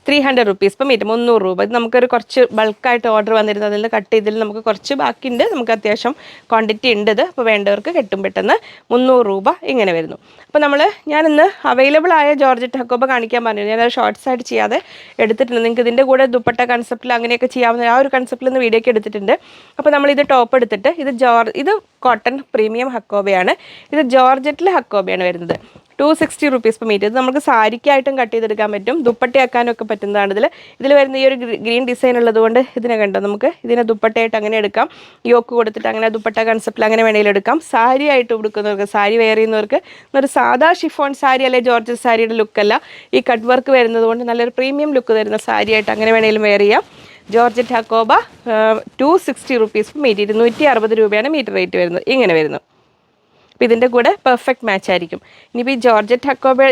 300 rupees per meter, 300 രൂപ. ഇത് നമുക്കൊരു കുറച്ച് ബൾക്കായിട്ട് ഓർഡർ വന്നിരുന്നത്, അതിൽ നിന്ന് കട്ട് ചെയ്തതിൽ നമുക്ക് കുറച്ച് ബാക്കിയുണ്ട്. നമുക്ക് അത്യാവശ്യം ക്വാണ്ടിറ്റി ഉണ്ട് ഇത്. അപ്പോൾ വേണ്ടവർക്ക് കിട്ടും പെട്ടെന്ന്. 300 രൂപ ഇങ്ങനെ വരുന്നു. അപ്പോൾ ഞാനിന്ന് അവൈലബിൾ ആയ ജോർജറ്റ് ഹക്കോബ കാണിക്കാൻ പറഞ്ഞു. ഞാനത് ഷോർട്ട്സ് ആയിട്ട് ചെയ്യാതെ എടുത്തിട്ടുണ്ട്. നിങ്ങൾക്ക് ഇതിൻ്റെ കൂടെ ദുപ്പട്ട കൺസെപ്റ്റിൽ അങ്ങനെയൊക്കെ ചെയ്യാവുന്ന ആ ഒരു കൺസെപ്റ്റിൽ നിന്ന് വീഡിയോ ഒക്കെ എടുത്തിട്ടുണ്ട്. അപ്പോൾ നമ്മളിത് ടോപ്പ് എടുത്തിട്ട് ഇത് കോട്ടൺ പ്രീമിയം ഹക്കോബയാണ്. ഇത് ജോർജറ്റിൽ ഹക്കോബയാണ് വരുന്നത്. 260 rupees per meter. ഇത് നമുക്ക് സാരിക്കായിട്ടും കട്ട് ചെയ്തെടുക്കാൻ പറ്റും, ദുപ്പട്ടയാക്കാനും ഒക്കെ പറ്റുന്നതാണ്. ഇതിൽ വരുന്ന ഈ ഒരു ഗ്രീൻ ഡിസൈൻ ഉള്ളതുകൊണ്ട് ഇതിനെ കണ്ടോ, നമുക്ക് ഇതിനെ ദുപ്പട്ടയായിട്ട് അങ്ങനെ എടുക്കാം. യോക്ക് കൊടുത്തിട്ട് അങ്ങനെ ദുപ്പട്ട കൺസെപ്റ്റിൽ അങ്ങനെ വേണമെങ്കിലും എടുക്കാം. സാരി ആയിട്ട് ഉടുക്കുന്നവർക്ക്, സാരി വെയർ ചെയ്യുന്നവർക്ക് ഒരു സാധാ ഷിഫോൺ സാരി അല്ലെ ജോർജറ്റ് സാരിയുടെ ലുക്കല്ല, ഈ കട്ട് വർക്ക് വരുന്നത് കൊണ്ട് നല്ലൊരു പ്രീമിയം ലുക്ക് തരുന്ന സാരി ആയിട്ട് അങ്ങനെ വേണമെങ്കിലും വെയർ ചെയ്യാം. Georgette hakoba 260 rupees per meter, 260 രൂപയാണ് മീറ്റർ റേറ്റ് വരുന്നത്. ഇങ്ങനെ വരുന്നു. അപ്പോൾ ഇതിൻ്റെ കൂടെ പെർഫെക്റ്റ് മാച്ച് ആയിരിക്കും. ഇനിയിപ്പോൾ ഈ ജോർജറ്റ് ഹക്കോബ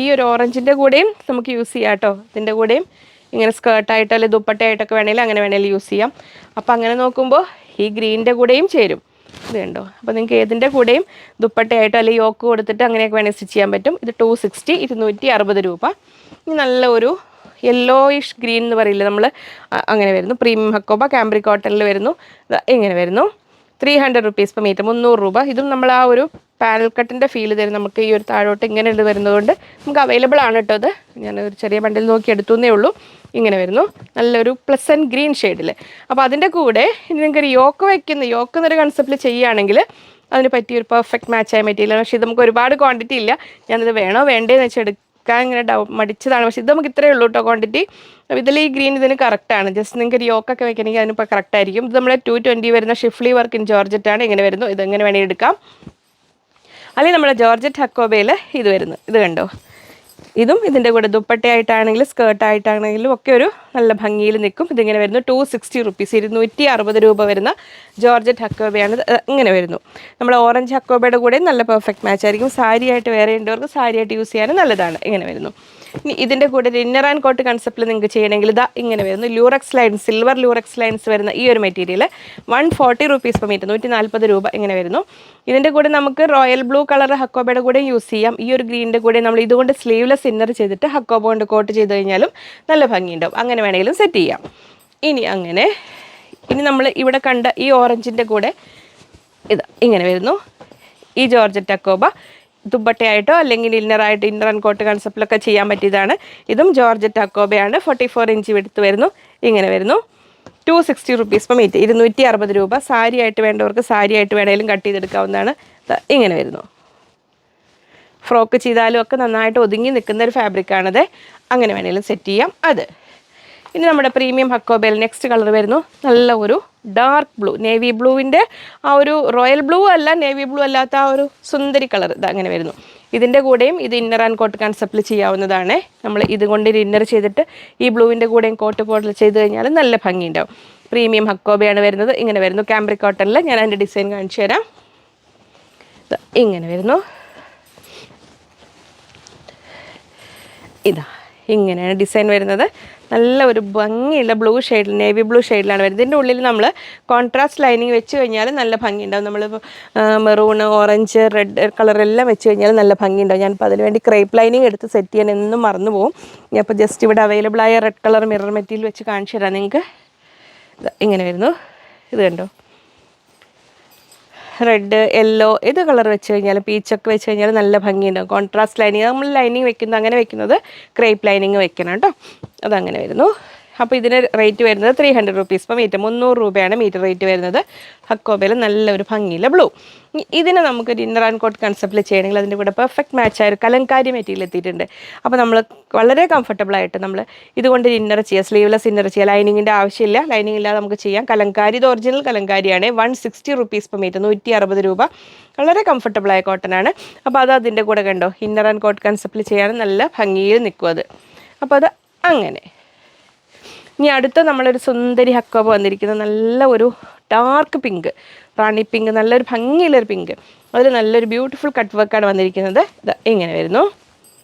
ഈ ഒരു ഓറഞ്ചിൻ്റെ കൂടെയും നമുക്ക് യൂസ് ചെയ്യാം കേട്ടോ. ഇതിൻ്റെ കൂടെയും ഇങ്ങനെ സ്കേർട്ടായിട്ടോ അല്ലെങ്കിൽ ദുപ്പട്ടയായിട്ടൊക്കെ വേണമെങ്കിൽ അങ്ങനെ വേണമെങ്കിൽ യൂസ് ചെയ്യാം. അപ്പോൾ അങ്ങനെ നോക്കുമ്പോൾ ഈ ഗ്രീനിൻ്റെ കൂടെയും ചേരും. ഇത് കണ്ടോ. അപ്പോൾ നിങ്ങൾക്ക് ഏതിൻ്റെ കൂടെയും ദുപ്പട്ടയായിട്ടോ അല്ലെങ്കിൽ യോക്ക് കൊടുത്തിട്ട് അങ്ങനെയൊക്കെ വേണമെങ്കിൽ സ്റ്റിച്ച് ചെയ്യാൻ പറ്റും. ഇത് 260, 260 രൂപ. ഇനി നല്ല ഒരു യെല്ലോയിഷ് ഗ്രീൻ എന്ന് പറയില്ല നമ്മൾ, അങ്ങനെ വരുന്നു. പ്രീമിയം ഹക്കോബ കാംബ്രി കോട്ടണിൽ വരുന്നു. ഇങ്ങനെ വരുന്നു. 300 rupees per meter, 300 രൂപ. ഇതും നമ്മൾ ആ ഒരു പാനൽ കട്ടിൻ്റെ ഫീൽ തരും നമുക്ക്. ഈ ഒരു താഴോട്ട് ഇങ്ങനെ ഇത് വരുന്നതുകൊണ്ട് നമുക്ക് അവൈലബിൾ ആണ് കേട്ടോ. അത് ഞാനൊരു ചെറിയ ബണ്ടിൽ നോക്കി എടുത്തുന്നേ ഉള്ളൂ. ഇങ്ങനെ വരുന്നു. നല്ലൊരു പ്ലസൻറ്റ് ഗ്രീൻ ഷെയ്ഡിൽ. അപ്പോൾ അതിൻ്റെ കൂടെ ഇനി നിങ്ങൾക്കൊരു യോക്ക് എന്നൊരു കൺസെപ്റ്റിൽ ചെയ്യുകയാണെങ്കിൽ അതിന് പറ്റിയൊരു പെർഫെക്റ്റ് മാച്ചായ മെറ്റീരിയൽ. പക്ഷേ ഇത് നമുക്ക് ഒരുപാട് ക്വാണ്ടിറ്റി ഇല്ല. ഞാനിത് വേണോ വേണ്ടേന്ന് വെച്ചാൽ ഇങ്ങനെ മടിച്ചതാണ്. പക്ഷേ ഇത് നമുക്ക് ഇത്രയേ ഉള്ളൂ കേട്ടോ ക്വാണ്ടിറ്റി. അപ്പോൾ ഇതിൽ ഈ ഗ്രീൻ ഇതിന് കറക്റ്റാണ്. ജസ്റ്റ് നിങ്ങൾക്ക് ഒരു യോക്കൊക്കെ വെക്കണമെങ്കിൽ അതിനിപ്പോൾ കറക്റ്റായിരിക്കും. ഇത് നമ്മുടെ 220 വരുന്ന ഷിഫ്ലി വർക്ക് ഇൻ ജോർജറ്റാണ്. ഇങ്ങനെ വരുന്നു. ഇതെങ്ങനെ വേണമെങ്കിൽ എടുക്കാം. അല്ലെങ്കിൽ നമ്മുടെ ജോർജറ്റ് ഹക്കോബയിൽ ഇത് വരുന്നു. ഇത് കണ്ടോ. ഇതും ഇതിൻ്റെ കൂടെ ദുപ്പട്ടയായിട്ടാണെങ്കിലും സ്കേർട്ടായിട്ടാണെങ്കിലും ഒക്കെ ഒരു നല്ല ഭംഗിയിൽ നിൽക്കും. ഇതിങ്ങനെ വരുന്നു. 260 rupees, 260 രൂപ വരുന്ന ജോർജറ്റ് ഹക്കോബയാണ്. ഇങ്ങനെ വരുന്നു. നമ്മൾ ഓറഞ്ച് ഹക്കോബയുടെ കൂടെ നല്ല പെർഫെക്റ്റ് മാച്ച് ആയിരിക്കും. സാരിയായിട്ട് വേറെ ഉണ്ടവർക്ക് സാരിയായിട്ട് യൂസ് ചെയ്യാനും നല്ലതാണ്. ഇങ്ങനെ വരുന്നു. ഇനി ഇതിൻ്റെ കൂടെ ഒരു ഇന്നർ ആൻഡ് കോട്ട് കൺസെപ്റ്റിൽ നിങ്ങൾക്ക് ചെയ്യണമെങ്കിൽ ഇങ്ങനെ വരുന്നു. Lurex lines, silver lurex lines വരുന്ന ഈ ഒരു മെറ്റീരിയൽ 140 rupees per meter, 140 രൂപ ഇങ്ങനെ വരുന്നു. ഇതിൻ്റെ കൂടെ നമുക്ക് റോയൽ ബ്ലൂ കളർ ഹക്കോബയുടെ കൂടെ യൂസ് ചെയ്യാം. ഈ ഒരു ഗ്രീനിൻ്റെ കൂടെ നമ്മൾ ഇതുകൊണ്ട് സ്ലീവ്ലെസ് ഇന്നർ ചെയ്തിട്ട് ഹക്കോബ കൊണ്ട് കോട്ട് ചെയ്ത് കഴിഞ്ഞാലും നല്ല ഭംഗിയുണ്ടാവും. അങ്ങനെ വേണമെങ്കിലും സെറ്റ് ചെയ്യാം. ഇനി നമ്മൾ ഇവിടെ കണ്ട ഈ ഓറഞ്ചിൻ്റെ കൂടെ ഇങ്ങനെ വരുന്നു. ഈ ജോർജറ്റ് ഹക്കോബ ദുപ്പട്ടയായിട്ടോ അല്ലെങ്കിൽ ഇന്നർ ആൻഡ് കോട്ട് കൺസെപ്റ്റിലൊക്കെ ചെയ്യാൻ പറ്റിയതാണ്. ഇതും ജോർജറ്റ് ഹക്കോബയാണ്. 44 ഇഞ്ച് വിടുത്ത് വരുന്നു. ഇങ്ങനെ വരുന്നു. 260 rupees per meter, 260 രൂപ. സാരി ആയിട്ട് വേണ്ടവർക്ക് സാരി ആയിട്ട് വേണമെങ്കിലും കട്ട് ചെയ്തെടുക്കാവുന്നതാണ്. ഇങ്ങനെ വരുന്നു. ഫ്രോക്ക് ചെയ്താലും ഒക്കെ നന്നായിട്ട് ഒതുങ്ങി നിൽക്കുന്ന ഒരു ഫാബ്രിക്കാണത്. അങ്ങനെ വേണമെങ്കിലും സെറ്റ് ചെയ്യാം. ഇനി നമ്മുടെ പ്രീമിയം ഹക്കോബയിൽ നെക്സ്റ്റ് കളർ വരുന്നു. നല്ല ഒരു ഡാർക്ക് ബ്ലൂ, നേവി ബ്ലൂവിൻ്റെ ആ ഒരു റോയൽ ബ്ലൂ അല്ല, നേവി ബ്ലൂ അല്ലാത്ത ആ ഒരു സുന്ദരി കളർ അങ്ങനെ വരുന്നു. ഇതിൻ്റെ കൂടെയും ഇത് ഇന്നർ ആൻഡ് കോട്ട് കൺസെപ്റ്റിൽ ചെയ്യാവുന്നതാണ്. നമ്മൾ ഇതുകൊണ്ട് ഒരു ഇന്നർ ചെയ്തിട്ട് ഈ ബ്ലൂവിൻ്റെ കൂടെയും കോട്ട് പോഡൽ ചെയ്ത് കഴിഞ്ഞാൽ നല്ല ഭംഗിയുണ്ടാവും. പ്രീമിയം ഹക്കോബയാണ് വരുന്നത്. ഇങ്ങനെ വരുന്നു. കാംബ്രിക് കോട്ടണിൽ ഞാൻ അതിൻ്റെ ഡിസൈൻ കാണിച്ചു തരാം. ഇങ്ങനെ വരുന്നു. ഇങ്ങനെയാണ് ഡിസൈൻ വരുന്നത്. നല്ല ഒരു ഭംഗിയുള്ള ബ്ലൂ ഷെയ്ഡിൽ, നേവി ബ്ലൂ ഷെയ്ഡിലാണ് വരുന്നത്. ഇതിൻ്റെ ഉള്ളിൽ നമ്മൾ കോൺട്രാസ്റ്റ് ലൈനിങ് വെച്ച് കഴിഞ്ഞാൽ നല്ല ഭംഗിയുണ്ടാവും. നമ്മൾ മെറൂൺ, ഓറഞ്ച്, റെഡ് കളറെല്ലാം വെച്ച് കഴിഞ്ഞാൽ നല്ല ഭംഗിയുണ്ടാവും. ഞാനിപ്പോൾ അതിന് വേണ്ടി ക്രേപ്പ് ലൈനിങ് എടുത്ത് സെറ്റ് ചെയ്യാൻ എന്നും മറന്നു പോകും. ഞാൻ ഇപ്പോൾ ജസ്റ്റ് ഇവിടെ അവൈലബിൾ ആയ റെഡ് കളർ മിറർ മെറ്റീരിയൽ വെച്ച് കാണിച്ചു തരാം നിങ്ങൾക്ക്. ഇങ്ങനെ വരുന്നു. ഇത് കണ്ടോ, റെഡ്, യെല്ലോ, ഏത് കളർ വെച്ച് കഴിഞ്ഞാലും പീച്ചൊക്കെ വെച്ച് കഴിഞ്ഞാൽ നല്ല ഭംഗിയുണ്ടാവും. കോൺട്രാസ്റ്റ് ലൈനിങ്, നമ്മൾ ലൈനിങ് വെക്കുന്നത് അങ്ങനെ വെക്കുന്നത് ക്രേപ്പ് ലൈനിങ് വെക്കണം കേട്ടോ. അതങ്ങനെ വരുന്നു. അപ്പോൾ ഇതിന് റേറ്റ് വരുന്നത് 300 റുപ്പീസ് പെർ മീറ്റർ, 300 രൂപയാണ് മീറ്റർ റേറ്റ് വരുന്നത്. ഹക്കോബയിൽ നല്ലൊരു ഭംഗിയില്ല ബ്ലൂ. ഇതിനെ നമുക്കൊരു ഇന്നർ ആൻഡ് കോട്ട് കൺസെപ്റ്റിൽ ചെയ്യണമെങ്കിൽ അതിൻ്റെ കൂടെ പെർഫെക്റ്റ് മാച്ചായ ഒരു കലങ്കാരി മെറ്റീരിയൽ എത്തിയിട്ടുണ്ട്. അപ്പോൾ നമ്മൾ വളരെ കംഫർട്ടബിളായിട്ട് നമ്മൾ ഇതുകൊണ്ട് ഇന്നർ ചെയ്യുക, സ്ലീവ്ലെസ് ഇന്നർ ചെയ്യുക. ലൈനിങ്ങിൻ്റെ ആവശ്യമില്ല, ലൈനിങ് ഇല്ലാതെ നമുക്ക് ചെയ്യാം. കലങ്കാരി, ഇത് ഒറിജിനൽ കലങ്കാരിയാണ്. 160 റുപ്പീസ് പെർ മീറ്റർ, 160 രൂപ. വളരെ കംഫർട്ടബിളായ കോട്ടനാണ്. അപ്പോൾ അത് അതിൻ്റെ കൂടെ കണ്ടോ, ഇന്നർ ആൻഡ് കോട്ട് കൺസെപ്റ്റിൽ ചെയ്യാൻ നല്ല ഭംഗിയിൽ നിൽക്കും അത്. അപ്പോൾ അത് അങ്ങനെ. ഇനി അടുത്ത നമ്മളൊരു സുന്ദരി ഹക്കോബ വന്നിരിക്കുന്നത്, നല്ല ഒരു ഡാർക്ക് പിങ്ക്, റാണി പിങ്ക്, നല്ലൊരു ഭംഗിയുള്ളൊരു പിങ്ക്. അതിൽ നല്ലൊരു ബ്യൂട്ടിഫുൾ കട്ട് വർക്കാണ് വന്നിരിക്കുന്നത്. ഇത് ഇങ്ങനെ വരുന്നു.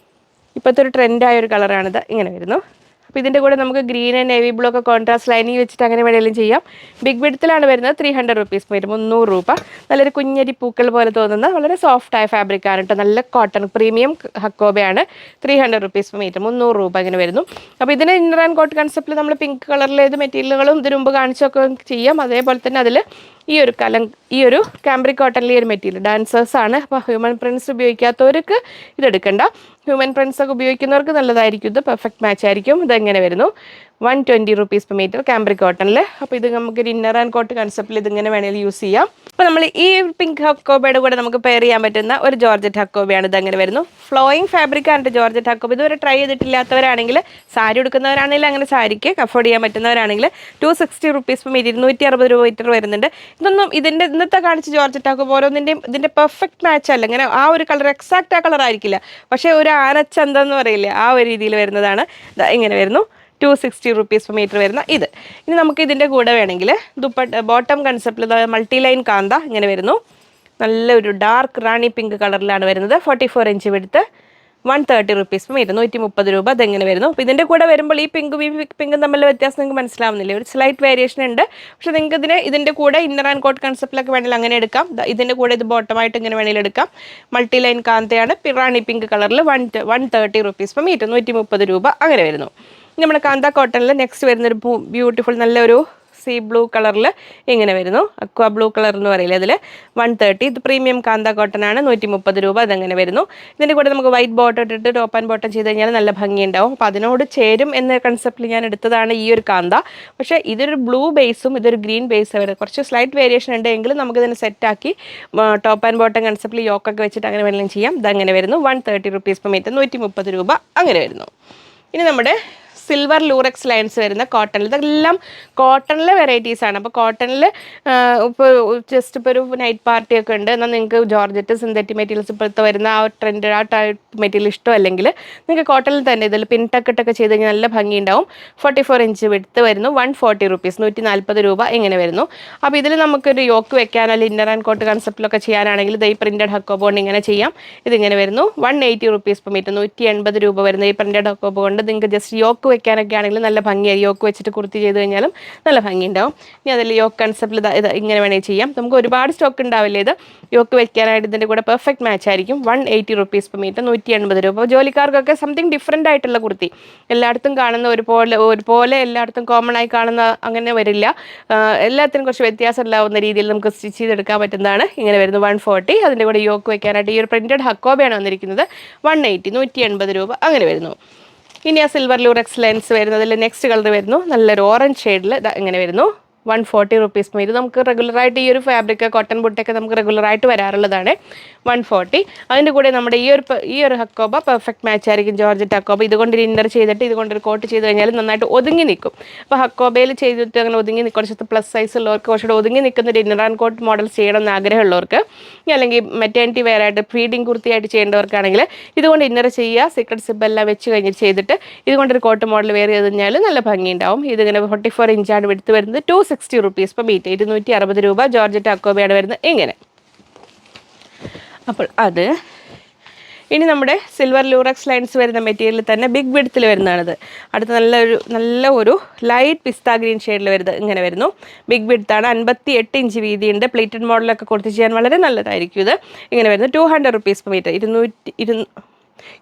ഇപ്പോഴത്തെ ഒരു ട്രെൻഡായ ഒരു കളറാണിത്. ഇങ്ങനെ വരുന്നു. അപ്പോൾ ഇതിൻ്റെ കൂടെ നമുക്ക് ഗ്രീൻ ആൻഡ് നേവി ബ്ലൂ ഒക്കെ കോൺട്രാസ്റ്റ് ലൈനിങ് വെച്ചിട്ട് അങ്ങനെ വേണമെങ്കിലും ചെയ്യാം. ബിഗ് വിഡ്ത്തിലാണ് വരുന്നത്. 300 റുപ്പീസ് വരും, 300 രൂപ. നല്ലൊരു കുഞ്ഞരി പൂക്കൾ പോലെ തോന്നുന്ന വളരെ സോഫ്റ്റായ ഫാബ്രിക്കാണ് കേട്ടോ. നല്ല കോട്ടൺ പ്രീമിയം ഹക്കോബയാണ്. 300 റുപ്പീസ് പെർ മീറ്റർ, 300 രൂപ ഇങ്ങനെ വരുന്നു. അപ്പോൾ ഇതിന് ഇന്നർ ആൻഡ് കോട്ട് കൺസെപ്റ്റിൽ നമ്മൾ പിങ്ക് കളറിൽ ഏത് മെറ്റീരിയലുകളും ഇതിന് മുമ്പ് കാണിച്ചൊക്കെ ചെയ്യാം. അതേപോലെ തന്നെ അതിൽ ഈ ഒരു കാംബ്രിക് കോട്ടണിൽ ഈ ഒരു മെറ്റീരിയൽ ഡാൻസേഴ്സാണ്. അപ്പോൾ ഹ്യൂമൻ പ്രിൻസ് ഉപയോഗിക്കാത്തവർക്ക് ഇതെടുക്കണ്ട. ഹ്യൂമൻ പ്രിൻസ് ഒക്കെ ഉപയോഗിക്കുന്നവർക്ക് നല്ലതായിരിക്കും. ഇത് പെർഫെക്റ്റ് മാച്ച് ആയിരിക്കും. ഇതെങ്ങനെ വരുന്നു, 120 റുപ്പീസ് പെർ മീറ്റർ കാംബ്രിക് കോട്ടണിൽ. അപ്പോൾ ഇത് നമുക്കൊരു ഇന്നർ ആൻഡ് കോട്ട് കൺസെപ്റ്റിൽ ഇതിങ്ങനെ വേണമെങ്കിൽ യൂസ് ചെയ്യാം. അപ്പോൾ നമ്മൾ ഈ പിങ്ക് ഹക്കോബയുടെ കൂടെ നമുക്ക് പെയർ ചെയ്യാൻ പറ്റുന്ന ഒരു ജോർജറ്റ് ഹക്കോബയാണ്. ഇതങ്ങനെ വരുന്നു. ഫ്ലോയിങ് ഫാബ്രിക് ആണ് ജോർജറ്റ് ഹക്കോബ. ഇതുവരെ ട്രൈ ചെയ്തിട്ടില്ലാത്തവരാണെങ്കിൽ, സാരി എടുക്കുന്നവരാണെങ്കിൽ അങ്ങനെ സാരിക്ക് അഫോർഡ് ചെയ്യാൻ പറ്റുന്നവരാണെങ്കിൽ 260 റുപ്പീസ് പെർ മീറ്റർ, 260 രൂപ മീറ്റർ വരുന്നുണ്ട്. ഇതൊന്നും ഇന്നത്തെ കാണിച്ച് ജോർജറ്റ് ഹക്കോബ ഓരോന്നിൻ്റെയും ഇതിൻ്റെ പെർഫെക്റ്റ് മാച്ച് അല്ല. ഇങ്ങനെ ആ ഒരു കളർ എക്സാക്റ്റ് ആ കളർ ആയിരിക്കില്ല, പക്ഷേ ഒരു ആനച്ചന്തെന്ന് പറയില്ലേ, ആ ഒരു രീതിയിൽ വരുന്നതാണ്. ഇങ്ങനെ വരുന്നു. 260 റുപ്പീസ് പെർ മീറ്റർ വരുന്ന ഇത്. ഇനി നമുക്ക് ഇതിൻ്റെ കൂടെ വേണമെങ്കിൽ ബോട്ടം കൺസെപ്റ്റിൽ മൾട്ടി ലൈൻ കാന്ത ഇങ്ങനെ വരുന്നു. നല്ലൊരു ഡാർക്ക് റാണി പിങ്ക് കളറിലാണ് വരുന്നത്. 44 ഇഞ്ച് വിടുത്ത്, 130 റുപ്പീസ് പെർ മീറ്റർ, 130 രൂപ. അതെങ്ങനെ വരുന്നു. അപ്പോൾ ഇതിൻ്റെ കൂടെ വരുമ്പോൾ ഈ പിങ്കും തമ്മിലുള്ള വ്യത്യാസം നിങ്ങൾക്ക് മനസ്സിലാവുന്നില്ലേ? ഒരു സ്ലൈറ്റ് വേരിയേഷൻ ഉണ്ട്. പക്ഷേ നിങ്ങൾക്ക് ഇതിൻ്റെ കൂടെ ഇന്നർ ആൻഡ് കോട്ട് കൺസെപ്റ്റിലൊക്കെ വേണമെങ്കിൽ അങ്ങനെ എടുക്കാം. ഇതിൻ്റെ കൂടെ ഇത് ബോട്ടമായിട്ട് ഇങ്ങനെ വേണമെങ്കിൽ എടുക്കാം. മൾട്ടി ലൈൻ കാന്തയാണ്, റാണി പിങ്ക് കളറിൽ 130 റുപ്പീസ് പെർ മീറ്റർ, 130 രൂപ അങ്ങനെ വരുന്നു. നമ്മുടെ കാന്ത കോട്ടണിൽ നെക്സ്റ്റ് വരുന്നൊരു ബ്യൂട്ടിഫുൾ നല്ലൊരു സീ ബ്ലൂ കളറിൽ ഇങ്ങനെ വരുന്നു. അക്വാ ബ്ലൂ കളർ എന്ന് പറയില്ലേ, അതിൽ 130. ഇത് പ്രീമിയം കാന്ത കോട്ടൺ ആണ്, 130 രൂപ. അതങ്ങനെ വരുന്നു. ഇതിൻ്റെ കൂടെ നമുക്ക് വൈറ്റ് ബോട്ടം ഇട്ടിട്ട് ടോപ്പ് ആൻഡ് ബോട്ടം ചെയ്ത് കഴിഞ്ഞാൽ നല്ല ഭംഗിയുണ്ടാവും. അപ്പോൾ അതിനോട് ചേരും എന്ന കൺസെപ്റ്റിൽ ഞാൻ എടുത്തതാണ് ഈ ഒരു കാന്ത. പക്ഷേ ഇതൊരു ബ്ലൂ ബേസും ഇതൊരു ഗ്രീൻ ബേസും വരുന്നത്. കുറച്ച് സ്ലൈറ്റ് വേരിയേഷൻ ഉണ്ട്, എങ്കിലും നമുക്കിതിനെ സെറ്റാക്കി ടോപ്പ് ആൻഡ് ബോട്ടം കൺസെപ്റ്റിൽ യോക്കൊക്കെ വെച്ചിട്ട് അങ്ങനെ വേണമെങ്കിലും ചെയ്യാം. ഇതങ്ങനെ വരുന്നു. 130 റുപ്പീസ് പെർ മീറ്റർ, 130 രൂപ അങ്ങനെ വരുന്നു. ഇനി നമ്മുടെ സിൽവർ ലൂറക്സ് ലൈൻസ് വരുന്ന കോട്ടണിൽ, ഇതെല്ലാം കോട്ടണിലെ വെറൈറ്റീസാണ്. അപ്പോൾ കോട്ടണിൽ ഇപ്പോൾ ജസ്റ്റ് ഇപ്പോൾ ഒരു നൈറ്റ് പാർട്ടിയൊക്കെ ഉണ്ട്, എന്നാൽ നിങ്ങൾക്ക് ജോർജറ്റ് സിന്തറ്റിക് മെറ്റീരിയൽസ് ഇപ്പോഴത്തെ വരുന്ന ആ ട്രെൻഡ് ആ ടൈപ്പ് മെറ്റീരിയൽ ഇഷ്ടമല്ലെങ്കിൽ നിങ്ങൾക്ക് കോട്ടണിൽ തന്നെ ഇതിൽ പിൻ ടക്കിട്ടൊക്കെ ചെയ്ത് കഴിഞ്ഞാൽ നല്ല ഭംഗിയുണ്ടാവും. 44 ഇഞ്ച് വിടുത്ത് വരുന്നു. 140 റുപ്പീസ്, 140 രൂപ ഇങ്ങനെ വരുന്നു. അപ്പോൾ ഇതിൽ നമുക്കൊരു യോക്ക് വെക്കാൻ അല്ലെങ്കിൽ ഇന്നർ ആൻഡ് കോട്ട് കൺസെപ്റ്റിലൊക്കെ ചെയ്യാനാണെങ്കിൽ ഈ പ്രിൻറ്റഡ് ഹക്കോബ കൊണ്ട് ഇങ്ങനെ ചെയ്യാം. ഇതിങ്ങനെ വരുന്നു. 180 റുപ്പീസ് പെർ മീറ്റർ, 180 രൂപ വരുന്ന ഈ പ്രിൻറ്റഡ് ഹക്കോബ കൊണ്ട് നിങ്ങൾക്ക് ജസ്റ്റ് യോക്ക് വെക്കാനൊക്കെ ആണെങ്കിൽ നല്ല ഭംഗിയായി. യോക്ക് വെച്ചിട്ട് കുർത്തി ചെയ്ത് കഴിഞ്ഞാലും നല്ല ഭംഗിയുണ്ടാവും. ഇനി അതിൽ യോക്ക് കൺസെപ്റ്റിൽ ഇത് ഇങ്ങനെ വേണമെങ്കിൽ ചെയ്യാം. നമുക്ക് ഒരുപാട് സ്റ്റോക്ക് ഉണ്ടാവില്ലേ ഇത് യോക്ക് വെക്കാനായിട്ട്. ഇതിൻ്റെ കൂടെ പെർഫെക്റ്റ് മാച്ച് ആയിരിക്കും. 180 റുപ്പീസ് പെർ മീറ്റർ, 180 രൂപ. അപ്പോൾ ജോലിക്കാർക്കൊക്കെ സംതിങ് ഡിഫറെൻ്റ് ആയിട്ടുള്ള കുർത്തി, എല്ലായിടത്തും കാണുന്ന ഒരുപോലെ എല്ലായിടത്തും കോമൺ ആയി കാണുന്ന അങ്ങനെ വരില്ല. എല്ലാത്തിനും കുറച്ച് വ്യത്യാസം ഉണ്ടാവുന്ന രീതിയിൽ നമുക്ക് സ്റ്റിച്ച് ചെയ്തെടുക്കാൻ പറ്റുന്നതാണ്. ഇങ്ങനെ വരുന്നു. 140. അതിൻ്റെ കൂടെ യോക്ക് വെക്കാനായിട്ട് ഈ ഒരു പ്രിൻറ്റഡ് ഹക്കോബയാണ് വന്നിരിക്കുന്നത്. 180, 180 രൂപ അങ്ങനെ വരുന്നു. ഇനി ആ സിൽവർ ലൂറക്സ് ലെൻസ് വരുന്നതിൽ നെക്സ്റ്റ് കളർ വരുന്നു. നല്ലൊരു ഓറഞ്ച് ഷെയ്ഡിൽ ഇങ്ങനെ വരുന്നു. 140 റുപ്പീസ്. ഇത് നമുക്ക് റെഗുലറായിട്ട് ഈ ഒരു ഫാബ്രിക് കോട്ടൺ ബുട്ടൊക്കെ നമുക്ക് റെഗുലറായിട്ട് വരാറുള്ളതാണ്. 140. അതിൻ്റെ കൂടെ നമ്മുടെ ഈ ഒരു ഹക്കോബ പെർഫെക്റ്റ് മാച്ച് ആയിരിക്കും. ജോർജറ്റ് ഹക്കോബ ഇതുകൊണ്ട് ഇന്നർ ചെയ്തിട്ട് ഇതുകൊണ്ടൊരു കോട്ട് ചെയ്ത് കഴിഞ്ഞാൽ നന്നായിട്ട് ഒതുങ്ങി നിൽക്കും. അപ്പോൾ ഹക്കോബയിൽ ചെയ്തിട്ട് അങ്ങനെ ഒതുങ്ങി കുറച്ച് പ്ലസ് സൈസ് ഉള്ളവർക്ക് കുറച്ചുകൂടെ ഒതുങ്ങി നിൽക്കുന്ന ഒരു ഇന്നർ ആൻഡ് കോട്ട് മോഡൽ ചെയ്യണമെന്ന് ആഗ്രഹമുള്ളവർക്ക്, അല്ലെങ്കിൽ മെറ്റേണിറ്റി വെയർ ആയിട്ട് ഫീഡിങ് കുർത്തിയായിട്ട് ചെയ്യേണ്ടവർക്കാണെങ്കിൽ ഇതുകൊണ്ട് ഇന്നർ ചെയ്യുക. സീക്രട്ട് സിബ് എല്ലാം വെച്ച് കഴിഞ്ഞിട്ട് ചെയ്തിട്ട് ഇതുകൊണ്ടൊരു കോട്ട് മോഡൽ വെയർ ചെയ്ത് കഴിഞ്ഞാൽ നല്ല ഭംഗിയുണ്ടാവും. ഇതിങ്ങനെ 44 ഇഞ്ചാണ് എടുത്ത് വരുന്നത്. 260 റുപ്പീസ് പെർ മീറ്റർ, 260 രൂപ. ജോർജറ്റ് ഹക്കോബയാണ് വരുന്നത് ഇങ്ങനെ. അപ്പോൾ അത് ഇനി നമ്മുടെ സിൽവർ ലൂറക്സ് ലൈൻസ് വരുന്ന മെറ്റീരിയൽ തന്നെ ബിഗ് വിഡ്ത്തിൽ വരുന്നതാണിത്. അടുത്ത നല്ല ഒരു ലൈറ്റ് പിസ്ത ഗ്രീൻ ഷെയ്ഡിൽ വരുന്നത് ഇങ്ങനെ വരുന്നു. ബിഗ് വിഡ്ത്താണ്, 58 ഇഞ്ച് വീതിയുണ്ട്. പ്ലേറ്റഡ് മോഡലൊക്കെ കൊടുത്ത് ചെയ്യാൻ വളരെ നല്ലതായിരിക്കും ഇത്. ഇങ്ങനെ വരുന്നു 200 റുപ്പീസ് പെർ മീറ്റർ,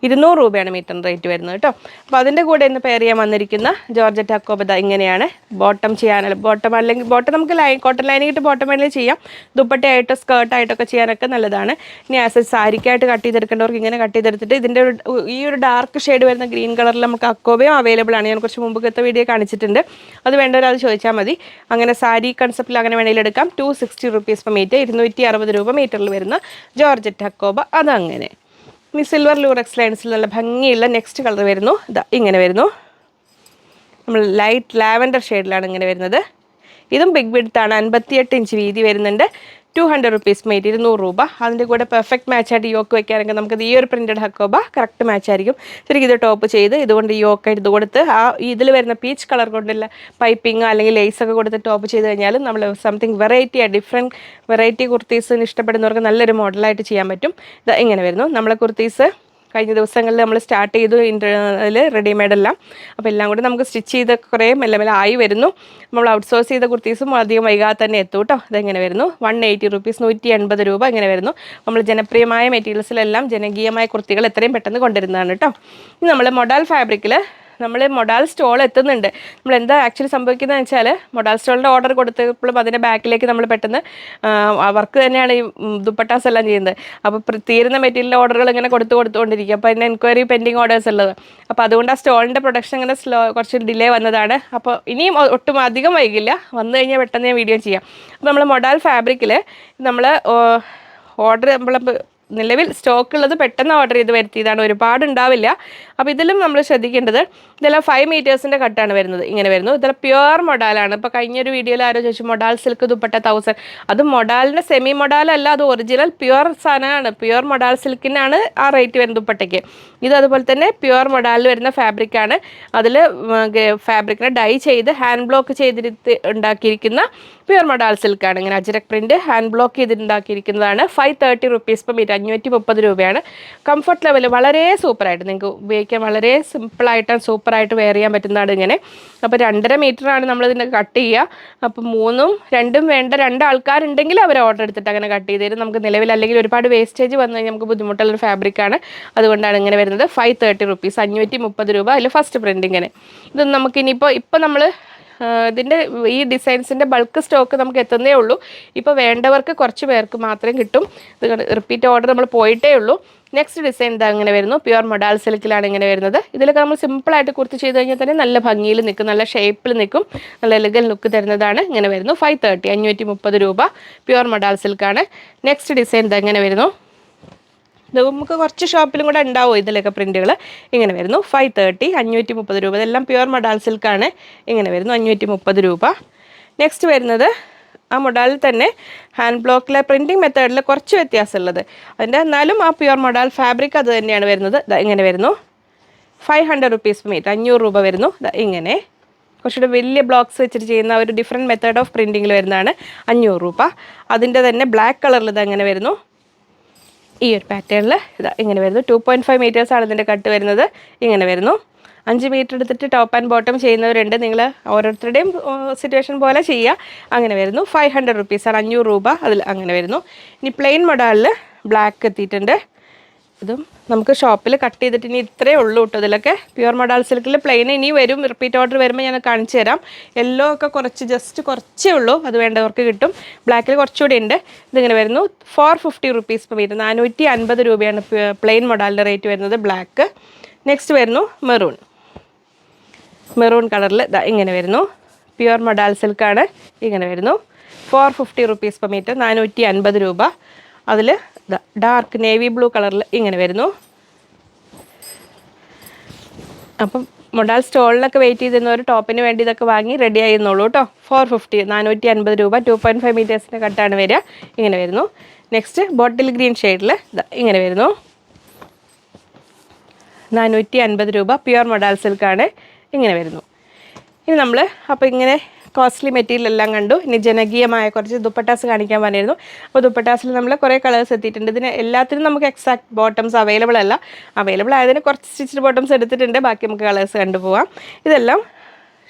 200 രൂപയാണ് മീറ്റർ റേറ്റ് വരുന്നത് കേട്ടോ. അപ്പോൾ അതിൻ്റെ കൂടെ ഇന്ന് പെയർ ചെയ്യാൻ വന്നിരിക്കുന്ന ജോർജറ്റ് അക്കോബ ഇങ്ങനെയാണ്. ബോട്ടം ചെയ്യാനല്ല, ബോട്ടം അല്ലെങ്കിൽ ബോട്ടം നമുക്ക് കോട്ടൺ ലൈനിങ് ഇട്ട് ബോട്ടം വേണമെങ്കിൽ ചെയ്യാം. ദുപ്പട്ടയായിട്ടോ സ്കേർട്ടായിട്ടൊക്കെ ചെയ്യാനൊക്കെ നല്ലതാണ്. ഇനി ആസ് എ സാരിക്കായിട്ട് കട്ട് ചെയ്തെടുക്കേണ്ടവർക്ക് ഇങ്ങനെ കട്ട് ചെയ്തെടുത്തിട്ട് ഇതിൻ്റെ ഈ ഒരു ഡാർക്ക് ഷെയ്ഡ് വരുന്ന ഗ്രീൻ കളറിൽ നമുക്ക് അക്കോബയും അവൈലബിൾ ആണ്. ഞാൻ കുറച്ച് മുമ്പത്തെ വീഡിയോ കാണിച്ചിട്ടുണ്ട്. അത് വേണ്ടവർ അത് ചോദിച്ചാൽ മതി. അങ്ങനെ സാരി കൺസെപ്റ്റിൽ അങ്ങനെ വേണമെങ്കിൽ എടുക്കാം. 260 റുപ്പീസ് പെർ മീറ്റർ, 260 രൂപ മീറ്ററിൽ വരുന്ന ജോർജറ്റ് അക്കോബ അതങ്ങനെ. ഇനി സിൽവർ ലൂറക്സ് ലൈൻസിൽ നല്ല ഭംഗിയുള്ള നെക്സ്റ്റ് കളർ വരുന്നു. ഇതാ ഇങ്ങനെ വരുന്നു. നമ്മൾ ലൈറ്റ് ലാവൻഡർ ഷെയ്ഡിലാണ് ഇങ്ങനെ വരുന്നത്. ഇതും ബിഗ് വിഡ്ത്താണ്, 58 ഇഞ്ച് വീതി വരുന്നുണ്ട്. 200 റുപ്പീസ് മീറ്റർ, 200 രൂപ. അതിൻ്റെ കൂടെ പെർഫെക്റ്റ് മാച്ചായിട്ട് യോക്ക് വെക്കാനൊക്കെ നമുക്കത് ഈ ഒരു പ്രിൻറ്റഡ് ഹക്കോബ കറക്റ്റ് മാച്ചായിരിക്കും. ശരിക്കും ഇത് ടോപ്പ് ചെയ്ത് ഇതുകൊണ്ട് യോക്ക് ഇത് കൊടുത്ത് ആ ഇതിൽ വരുന്ന പീച്ച് കളർ കൊണ്ടുള്ള പൈപ്പിംഗ് അല്ലെങ്കിൽ ലേസൊക്കെ കൊടുത്ത് ടോപ്പ് ചെയ്ത് കഴിഞ്ഞാൽ നമ്മൾ സംതിങ് ഡിഫറെൻറ്റ് വെറൈറ്റി കുർത്തീസിന് ഇഷ്ടപ്പെടുന്നവർക്ക് നല്ലൊരു മോഡലായിട്ട് ചെയ്യാൻ പറ്റും. ഇത് ഇങ്ങനെ വരുന്നു. നമ്മളെ കുർത്തീസ് കഴിഞ്ഞ ദിവസങ്ങളിൽ നമ്മൾ സ്റ്റാർട്ട് ചെയ്തു അതിൽ റെഡിമെയ്ഡ് എല്ലാം. അപ്പോൾ എല്ലാം കൂടി നമുക്ക് സ്റ്റിച്ച് ചെയ്ത് കുറേ മെല്ലെ ആയി വരുന്നു. നമ്മൾ ഔട്ട്സോഴ്സ് ചെയ്ത കുർത്തീസും അധികം വൈകാതെ തന്നെ എത്തും കേട്ടോ. ഇതെങ്ങനെ വരുന്നു 180 റുപ്പീസ്, 180 രൂപ ഇങ്ങനെ വരുന്നു. നമ്മൾ ജനപ്രിയമായ മെറ്റീരിയൽസിലെല്ലാം ജനകീയമായ കുർത്തികൾ എത്രയും പെട്ടെന്ന് കൊണ്ടുവരുന്നതാണ് കേട്ടോ. ഇനി നമ്മൾ മൊഡാൽ ഫാബ്രിക്കിൽ നമ്മൾ മൊഡാൽ സ്റ്റോൾ എത്തുന്നുണ്ട്. നമ്മൾ എന്താ ആക്ച്വലി സംഭവിക്കുന്നതെന്ന് വെച്ചാൽ മൊഡാൽ സ്റ്റോളിൻ്റെ ഓർഡർ കൊടുത്തപ്പോഴും അതിൻ്റെ ബാക്കിലേക്ക് നമ്മൾ പെട്ടെന്ന് വർക്ക് തന്നെയാണ് ഈ ദുപ്പട്ടാസ് എല്ലാം ചെയ്യുന്നത്. അപ്പോൾ തീരുന്ന മെറ്റീരിയൽ ഓർഡറുകൾ ഇങ്ങനെ കൊടുത്തുകൊണ്ടിരിക്കും. അപ്പോൾ അതിൻ്റെ എൻക്വയറി പെൻഡിങ് ഓർഡേഴ്സ് ഉള്ളത്. അപ്പോൾ അതുകൊണ്ട് ആ സ്റ്റോളിൻ്റെ പ്രൊഡക്ഷൻ ഇങ്ങനെ കുറച്ച് ഡിലേ വന്നതാണ്. അപ്പോൾ ഇനിയും ഒട്ടും അധികം വൈകില്ല, വന്നു കഴിഞ്ഞാൽ പെട്ടെന്ന് ഞാൻ വീഡിയോ ചെയ്യാം. അപ്പോൾ നമ്മൾ മൊഡാൽ ഫാബ്രിക്കിൽ നമ്മൾ ഓർഡർ നമ്മൾ നിലവിൽ സ്റ്റോക്ക് ഉള്ളത് പെട്ടെന്ന് ഓർഡർ ചെയ്ത് വരുത്തിയതാണ്, ഒരുപാട് ഉണ്ടാവില്ല. അപ്പോൾ ഇതിലും നമ്മൾ ശ്രദ്ധിക്കേണ്ടത് ഇതെല്ലാം 5 മീറ്റേഴ്സിൻ്റെ കട്ടാണ് വരുന്നത്. ഇങ്ങനെ വരുന്നു. ഇതെല്ലാം പ്യുവർ മൊഡാലാണ്. ഇപ്പോൾ കഴിഞ്ഞൊരു വീഡിയോയിൽ ആരോ ചോദിച്ചു മൊഡാൽ സിൽക്ക് ദുപ്പട്ട 1000. അത് മൊഡാലിൻ്റെ സെമി മൊഡാലല്ല, അത് ഒറിജിനൽ പ്യുവർ സാധനമാണ്. പ്യുവർ മൊഡാൽ സിൽക്കിനാണ് ആ റേറ്റ് വരുന്നത് ദുപ്പട്ടയ്ക്ക്. ഇത് അതുപോലെ തന്നെ പ്യുവർ മൊഡാലിൽ വരുന്ന ഫാബ്രിക്കാണ്. അതിൽ ഫാബ്രിക്കിനെ ഡൈ ചെയ്ത് ഹാൻഡ് ബ്ലോക്ക് ചെയ്തിട്ട് ഉണ്ടാക്കിയിരിക്കുന്ന പ്യുവർ മൊഡാൽ സിൽക്കാണ്. ഇങ്ങനെ അജ്രക് പ്രിൻറ്റ് ഹാൻഡ് ബ്ലോക്ക് ചെയ്തിട്ടുണ്ടാക്കിയിരിക്കുന്നതാണ്. 530 റുപ്പീസ് പെർ മീറ്റർ, 530 രൂപയാണ്. കംഫർട്ട് ലെവൽ വളരെ സൂപ്പറായിട്ട് നിങ്ങൾക്ക് ഉപയോഗിക്കാൻ വളരെ സിമ്പിളായിട്ട് സൂപ്പറായിട്ട് വെയർ ചെയ്യാൻ പറ്റുന്നതാണ് ഇങ്ങനെ. അപ്പോൾ 2.5 മീറ്ററാണ് നമ്മളിതിൻ്റെ കട്ട് ചെയ്യുക. അപ്പോൾ 3ഉം 2ഉം വേണ്ട 2 ആൾക്കാരുണ്ടെങ്കിൽ അവർ ഓർഡർ എടുത്തിട്ട് അങ്ങനെ കട്ട് ചെയ്ത് തരും. നമുക്ക് നിലവിൽ അല്ലെങ്കിൽ ഒരുപാട് വേസ്റ്റേജ് വന്നു കഴിഞ്ഞാൽ നമുക്ക് ബുദ്ധിമുട്ടുള്ളൊരു ഫാബ്രിക്കാണ്. അതുകൊണ്ടാണ് ഇങ്ങനെ വരുന്നത്. 530 റുപ്പീസ്, 530 രൂപ. അതിൽ ഫസ്റ്റ് പ്രിൻ്റ് ഇങ്ങനെ. ഇത് നമുക്കിനിയിപ്പോൾ നമ്മൾ ഇതിൻ്റെ ഈ ഡിസൈൻസിൻ്റെ ബൾക്ക് സ്റ്റോക്ക് നമുക്ക് എത്തുന്നേ ഉള്ളൂ. ഇപ്പോൾ വേണ്ടവർക്ക് കുറച്ച് പേർക്ക് മാത്രമേ കിട്ടും. ഇത് റിപ്പീറ്റ് ഓർഡർ നമ്മൾ പോയിട്ടേ ഉള്ളൂ. നെക്സ്റ്റ് ഡിസൈൻ ഇതാ ഇങ്ങനെ വരുന്നു. പ്യുവർ മൊഡാൽ സിൽക്കിലാണ് ഇങ്ങനെ വരുന്നത്. ഇതിലൊക്കെ നമ്മൾ സിമ്പിളായിട്ട് കുർത്തി ചെയ്ത് കഴിഞ്ഞാൽ തന്നെ നല്ല ഭംഗിയിൽ നിൽക്കും, നല്ല ഷേപ്പിൽ നിൽക്കും, നല്ല എലഗൻ ലുക്ക് തരുന്നതാണ്. ഇങ്ങനെ വരുന്നു 530, 530 രൂപ. പ്യുവർ മൊഡാൽ സിൽക്കാണ്. നെക്സ്റ്റ് ഡിസൈൻ ഇതാ ഇങ്ങനെ വരുന്നു. ഇത് നമുക്ക് കുറച്ച് ഷോപ്പിലും കൂടെ ഉണ്ടാവും ഇതിലൊക്കെ പ്രിൻറ്റുകൾ. ഇങ്ങനെ വരുന്നു 530, 530 രൂപ. ഇതെല്ലാം പ്യുവർ മൊഡാൽ സിൽക്കാണ്. ഇങ്ങനെ വരുന്നു 530 രൂപ. നെക്സ്റ്റ് വരുന്നത് ആ മൊഡാലിൽ തന്നെ ഹാൻഡ് ബ്ലോക്കിലെ പ്രിൻറ്റിങ് മെത്തേഡിൽ കുറച്ച് വ്യത്യാസമുള്ളത്. അതിൻ്റെ എന്നാലും ആ പ്യുവർ മൊഡാൽ ഫാബ്രിക് അത് തന്നെയാണ് വരുന്നത്. ഇങ്ങനെ വരുന്നു 500 റുപ്പീസ് മീറ്റർ, 500 രൂപ വരുന്നു. ഇങ്ങനെ കുറച്ചുകൂടെ വലിയ ബ്ലോക്സ് വെച്ചിട്ട് ചെയ്യുന്ന ഒരു ഡിഫറെൻറ്റ് മെത്തേഡ് ഓഫ് പ്രിൻറ്റിങ്ങിൽ വരുന്നതാണ് 500 രൂപ. അതിൻ്റെ തന്നെ ബ്ലാക്ക് കളറിൽ ഇത് അങ്ങനെ വരുന്നു. ഈ ഒരു പാറ്റേണിൽ ഇങ്ങനെ വരുന്നു. 2.5 മീറ്റേഴ്സാണ് ഇതിൻ്റെ കട്ട് വരുന്നത്. ഇങ്ങനെ വരുന്നു. 5 മീറ്റർ എടുത്തിട്ട് ടോപ്പ് ആൻഡ് ബോട്ടം ചെയ്യുന്നവരുണ്ട്. നിങ്ങൾ ഓരോരുത്തരുടെയും സിറ്റുവേഷൻ പോലെ ചെയ്യുക. അങ്ങനെ വരുന്നു 500 റുപ്പീസാണ്, 500 രൂപ. അതിൽ അങ്ങനെ വരുന്നു. ഇനി പ്ലെയിൻ മൊഡാലിൽ ബ്ലാക്ക് എത്തിയിട്ടുണ്ട്. ഇതും നമുക്ക് ഷോപ്പിൽ കട്ട് ചെയ്തിട്ട് ഇനി ഇത്രയേ ഉള്ളൂ കേട്ടോ. ഇതിലൊക്കെ പ്യുവർ മൊഡാൽ സിൽക്കിൽ പ്ലെയിൻ ഇനി വരും. റിപ്പീറ്റ് ഓർഡർ വരുമ്പോൾ ഞാൻ കാണിച്ചു തരാം. യെല്ലോ ഒക്കെ കുറച്ചേ ഉള്ളൂ, അത് വേണ്ടവർക്ക് കിട്ടും. ബ്ലാക്കിൽ കുറച്ചുകൂടി ഉണ്ട്. ഇതിങ്ങനെ വരുന്നു 450 റുപ്പീസ് പെർ മീറ്റർ, 450 രൂപയാണ് പ്ലെയിൻ മൊഡാലിൻ്റെ റേറ്റ് വരുന്നത്. ബ്ലാക്ക്. നെക്സ്റ്റ് വരുന്നു മെറൂൺ കളറിൽ ഇങ്ങനെ വരുന്നു. പ്യുവർ മൊഡാൽ സിൽക്കാണ്. ഇങ്ങനെ വരുന്നു 450 റുപ്പീസ് പെർ മീറ്റർ, 450 രൂപ. അതിൽ ഡാർക്ക് നേവി ബ്ലൂ കളറിൽ ഇങ്ങനെ വരുന്നു. അപ്പം മൊഡാൽ സ്റ്റോളിനൊക്കെ വെയിറ്റ് ചെയ്തിരുന്നവർ ടോപ്പിന് വേണ്ടി ഇതൊക്കെ വാങ്ങി റെഡി ആയിരുന്നുള്ളൂ കേട്ടോ. 450, 450 രൂപ. 2.5 മീറ്റേഴ്സിൻ്റെ കട്ടാണ് വരിക. ഇങ്ങനെ വരുന്നു. നെക്സ്റ്റ് ബോട്ടിൽ ഗ്രീൻ ഷെയ്ഡിൽ ഇങ്ങനെ വരുന്നു. 450 രൂപ. പ്യുവർ മൊഡാൽ സിൽക്കാണ്. ഇങ്ങനെ വരുന്നു. ഇനി നമ്മൾ അപ്പോൾ ഇങ്ങനെ കോസ്റ്റ്ലി മെറ്റീരിയൽ എല്ലാം കണ്ടു. ഇനി ജനകീയമായ കുറച്ച് ദുപ്പട്ടാസ് കാണിക്കാൻ പറഞ്ഞിരുന്നു. അപ്പോൾ ദുപ്പട്ടാസിൽ നമ്മൾ കുറേ കളേഴ്സ് എത്തിയിട്ടുണ്ട്. ഇതിന് എല്ലാത്തിനും നമുക്ക് എക്സാക്ട് ബോട്ടംസ് അവൈലബിൾ അല്ല. അവൈലബിൾ ആയതിന് കുറച്ച് സ്റ്റിച്ച്ഡ് ബോട്ടംസ് എടുത്തിട്ടുണ്ട്. ബാക്കി നമുക്ക് കളേഴ്സ് കണ്ടുപോകാം. ഇതെല്ലാം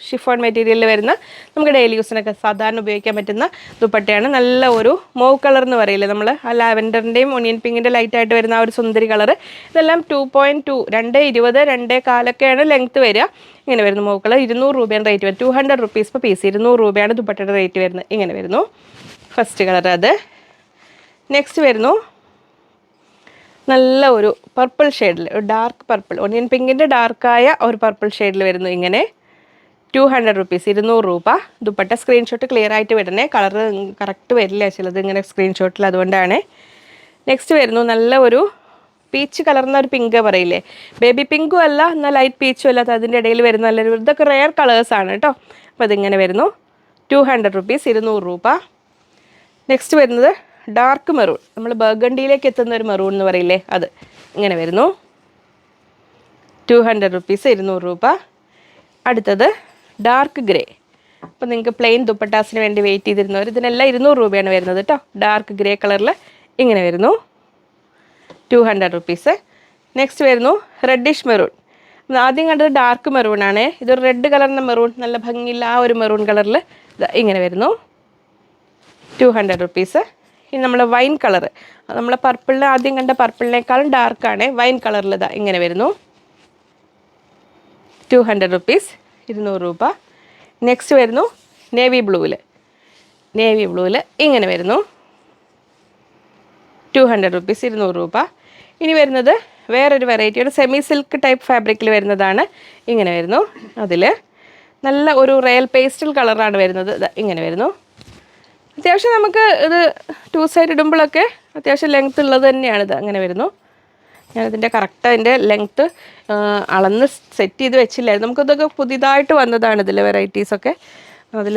ഷിഫോൺ മെറ്റീരിയലിൽ വരുന്ന നമുക്ക് ഡെയിലി യൂസിനൊക്കെ സാധാരണ ഉപയോഗിക്കാൻ പറ്റുന്ന ദുപ്പട്ടയാണ്. നല്ല ഒരു മൗവ് കളർ എന്ന് പറയില്ലേ നമ്മൾ, ആ ലാവൻഡറിൻ്റെയും ഒണിയൻ പിങ്കിൻ്റെ ലൈറ്റായിട്ട് വരുന്ന ആ ഒരു സുന്ദരി കളർ. ഇതെല്ലാം 2.2 2.20 2.4 ലെങ്ത്ത് വരിക. ഇങ്ങനെ വരുന്നു മൗവ് കളർ. 200 രൂപയാണ് റേറ്റ് വരുന്നത്. 200 റുപ്പീസ് per പീസ്. 200 രൂപയാണ് ദുപ്പട്ടയുടെ റേറ്റ് വരുന്നത്. ഇങ്ങനെ വരുന്നു ഫസ്റ്റ് കളർ. അത് നെക്സ്റ്റ് വരുന്നു നല്ല ഒരു പർപ്പിൾ ഷെയ്ഡിൽ, ഒരു ഡാർക്ക് പർപ്പിൾ, ഒണിയൻ പിങ്കിൻ്റെ ഡാർക്കായ ഒരു പർപ്പിൾ ഷെയ്ഡിൽ വരുന്നു. ഇങ്ങനെ 200 റുപ്പീസ്, 200 രൂപ. ദുപ്പട്ട സ്ക്രീൻഷോട്ട് ക്ലിയർ ആയിട്ട് വിടണേ, കളർ കറക്റ്റ് വരില്ല ചിലത് ഇങ്ങനെ സ്ക്രീൻഷോട്ടിൽ, അതുകൊണ്ടാണ്. നെക്സ്റ്റ് വരുന്നു നല്ല ഒരു പീച്ച് കലർന്ന ഒരു പിങ്ക് പറയില്ലേ, ബേബി പിങ്കും അല്ല എന്നാൽ ലൈറ്റ് പീച്ചും അല്ലാത്ത അതിൻ്റെ ഇടയിൽ വരുന്ന നല്ലൊരു, ഇതൊക്കെ റെയർ കളേഴ്സാണ് കേട്ടോ. അപ്പോൾ അതിങ്ങനെ വരുന്നു 200 റുപ്പീസ്, 200 രൂപ. നെക്സ്റ്റ് വരുന്നത് ഡാർക്ക് മെറൂൺ, നമ്മൾ ബർഗണ്ടിയിലേക്ക് എത്തുന്ന ഒരു മെറൂൺ എന്ന് പറയില്ലേ, അത് ഇങ്ങനെ വരുന്നു 200 റുപ്പീസ്, 200 രൂപ. അടുത്തത് ഡാർക്ക് ഗ്രേ. അപ്പോൾ നിങ്ങൾക്ക് പ്ലെയിൻ ദുപ്പട്ടാസിന് വേണ്ടി വെയിറ്റ് ചെയ്തിരുന്നവർ ഇതിനെല്ലാം 200 രൂപയാണ് വരുന്നത് കേട്ടോ. ഡാർക്ക് ഗ്രേ കളറിൽ ഇങ്ങനെ വരുന്നു 200 റുപ്പീസ്. നെക്സ്റ്റ് വരുന്നു റെഡിഷ് മെറൂൺ. ആദ്യം കണ്ടത് ഡാർക്ക് മെറൂൺ ആണ്. ഇതൊരു റെഡ് കളറിൻ്റെ മെറൂൺ, നല്ല ഭംഗിയില്ല ആ ഒരു മെറൂൺ കളറിൽ ഇങ്ങനെ വരുന്നു 200 റുപ്പീസ്. ഇനി നമ്മൾ വൈൻ കളർ, നമ്മളെ പർപ്പിളിന് ആദ്യം കണ്ട പർപ്പിളിനേക്കാളും ഡാർക്കാണ്. വൈൻ കളറിൽ ഇങ്ങനെ വരുന്നു 200 റുപ്പീസ്, 200 രൂപ. നെക്സ്റ്റ് വരുന്നു നേവി ബ്ലൂവിൽ, ഇങ്ങനെ വരുന്നു 200 റുപ്പീസ്, 200 രൂപ. ഇനി വരുന്നത് വേറൊരു വെറൈറ്റി, ഒരു സെമി സിൽക്ക് ടൈപ്പ് ഫാബ്രിക്കിൽ വരുന്നതാണ്. ഇങ്ങനെ വരുന്നു, അതിൽ നല്ല ഒരു റയൽ പേസ്റ്റൽ കളറാണ് വരുന്നത്. ഇങ്ങനെ വരുന്നു. അത്യാവശ്യം നമുക്ക് ഇത് 2 സൈഡ് ഇടുമ്പോഴൊക്കെ അത്യാവശ്യം ലെങ്ത് ഉള്ളത് തന്നെയാണ്. അങ്ങനെ വരുന്നു. ഞാനതിൻ്റെ കറക്റ്റ് അതിൻ്റെ ലെങ്ത്ത് അളന്ന് സെറ്റ് ചെയ്ത് വെച്ചില്ലായിരുന്നു. നമുക്കിതൊക്കെ പുതിയതായിട്ട് വന്നതാണ് ഇതിൽ വെറൈറ്റീസൊക്കെ. അതിൽ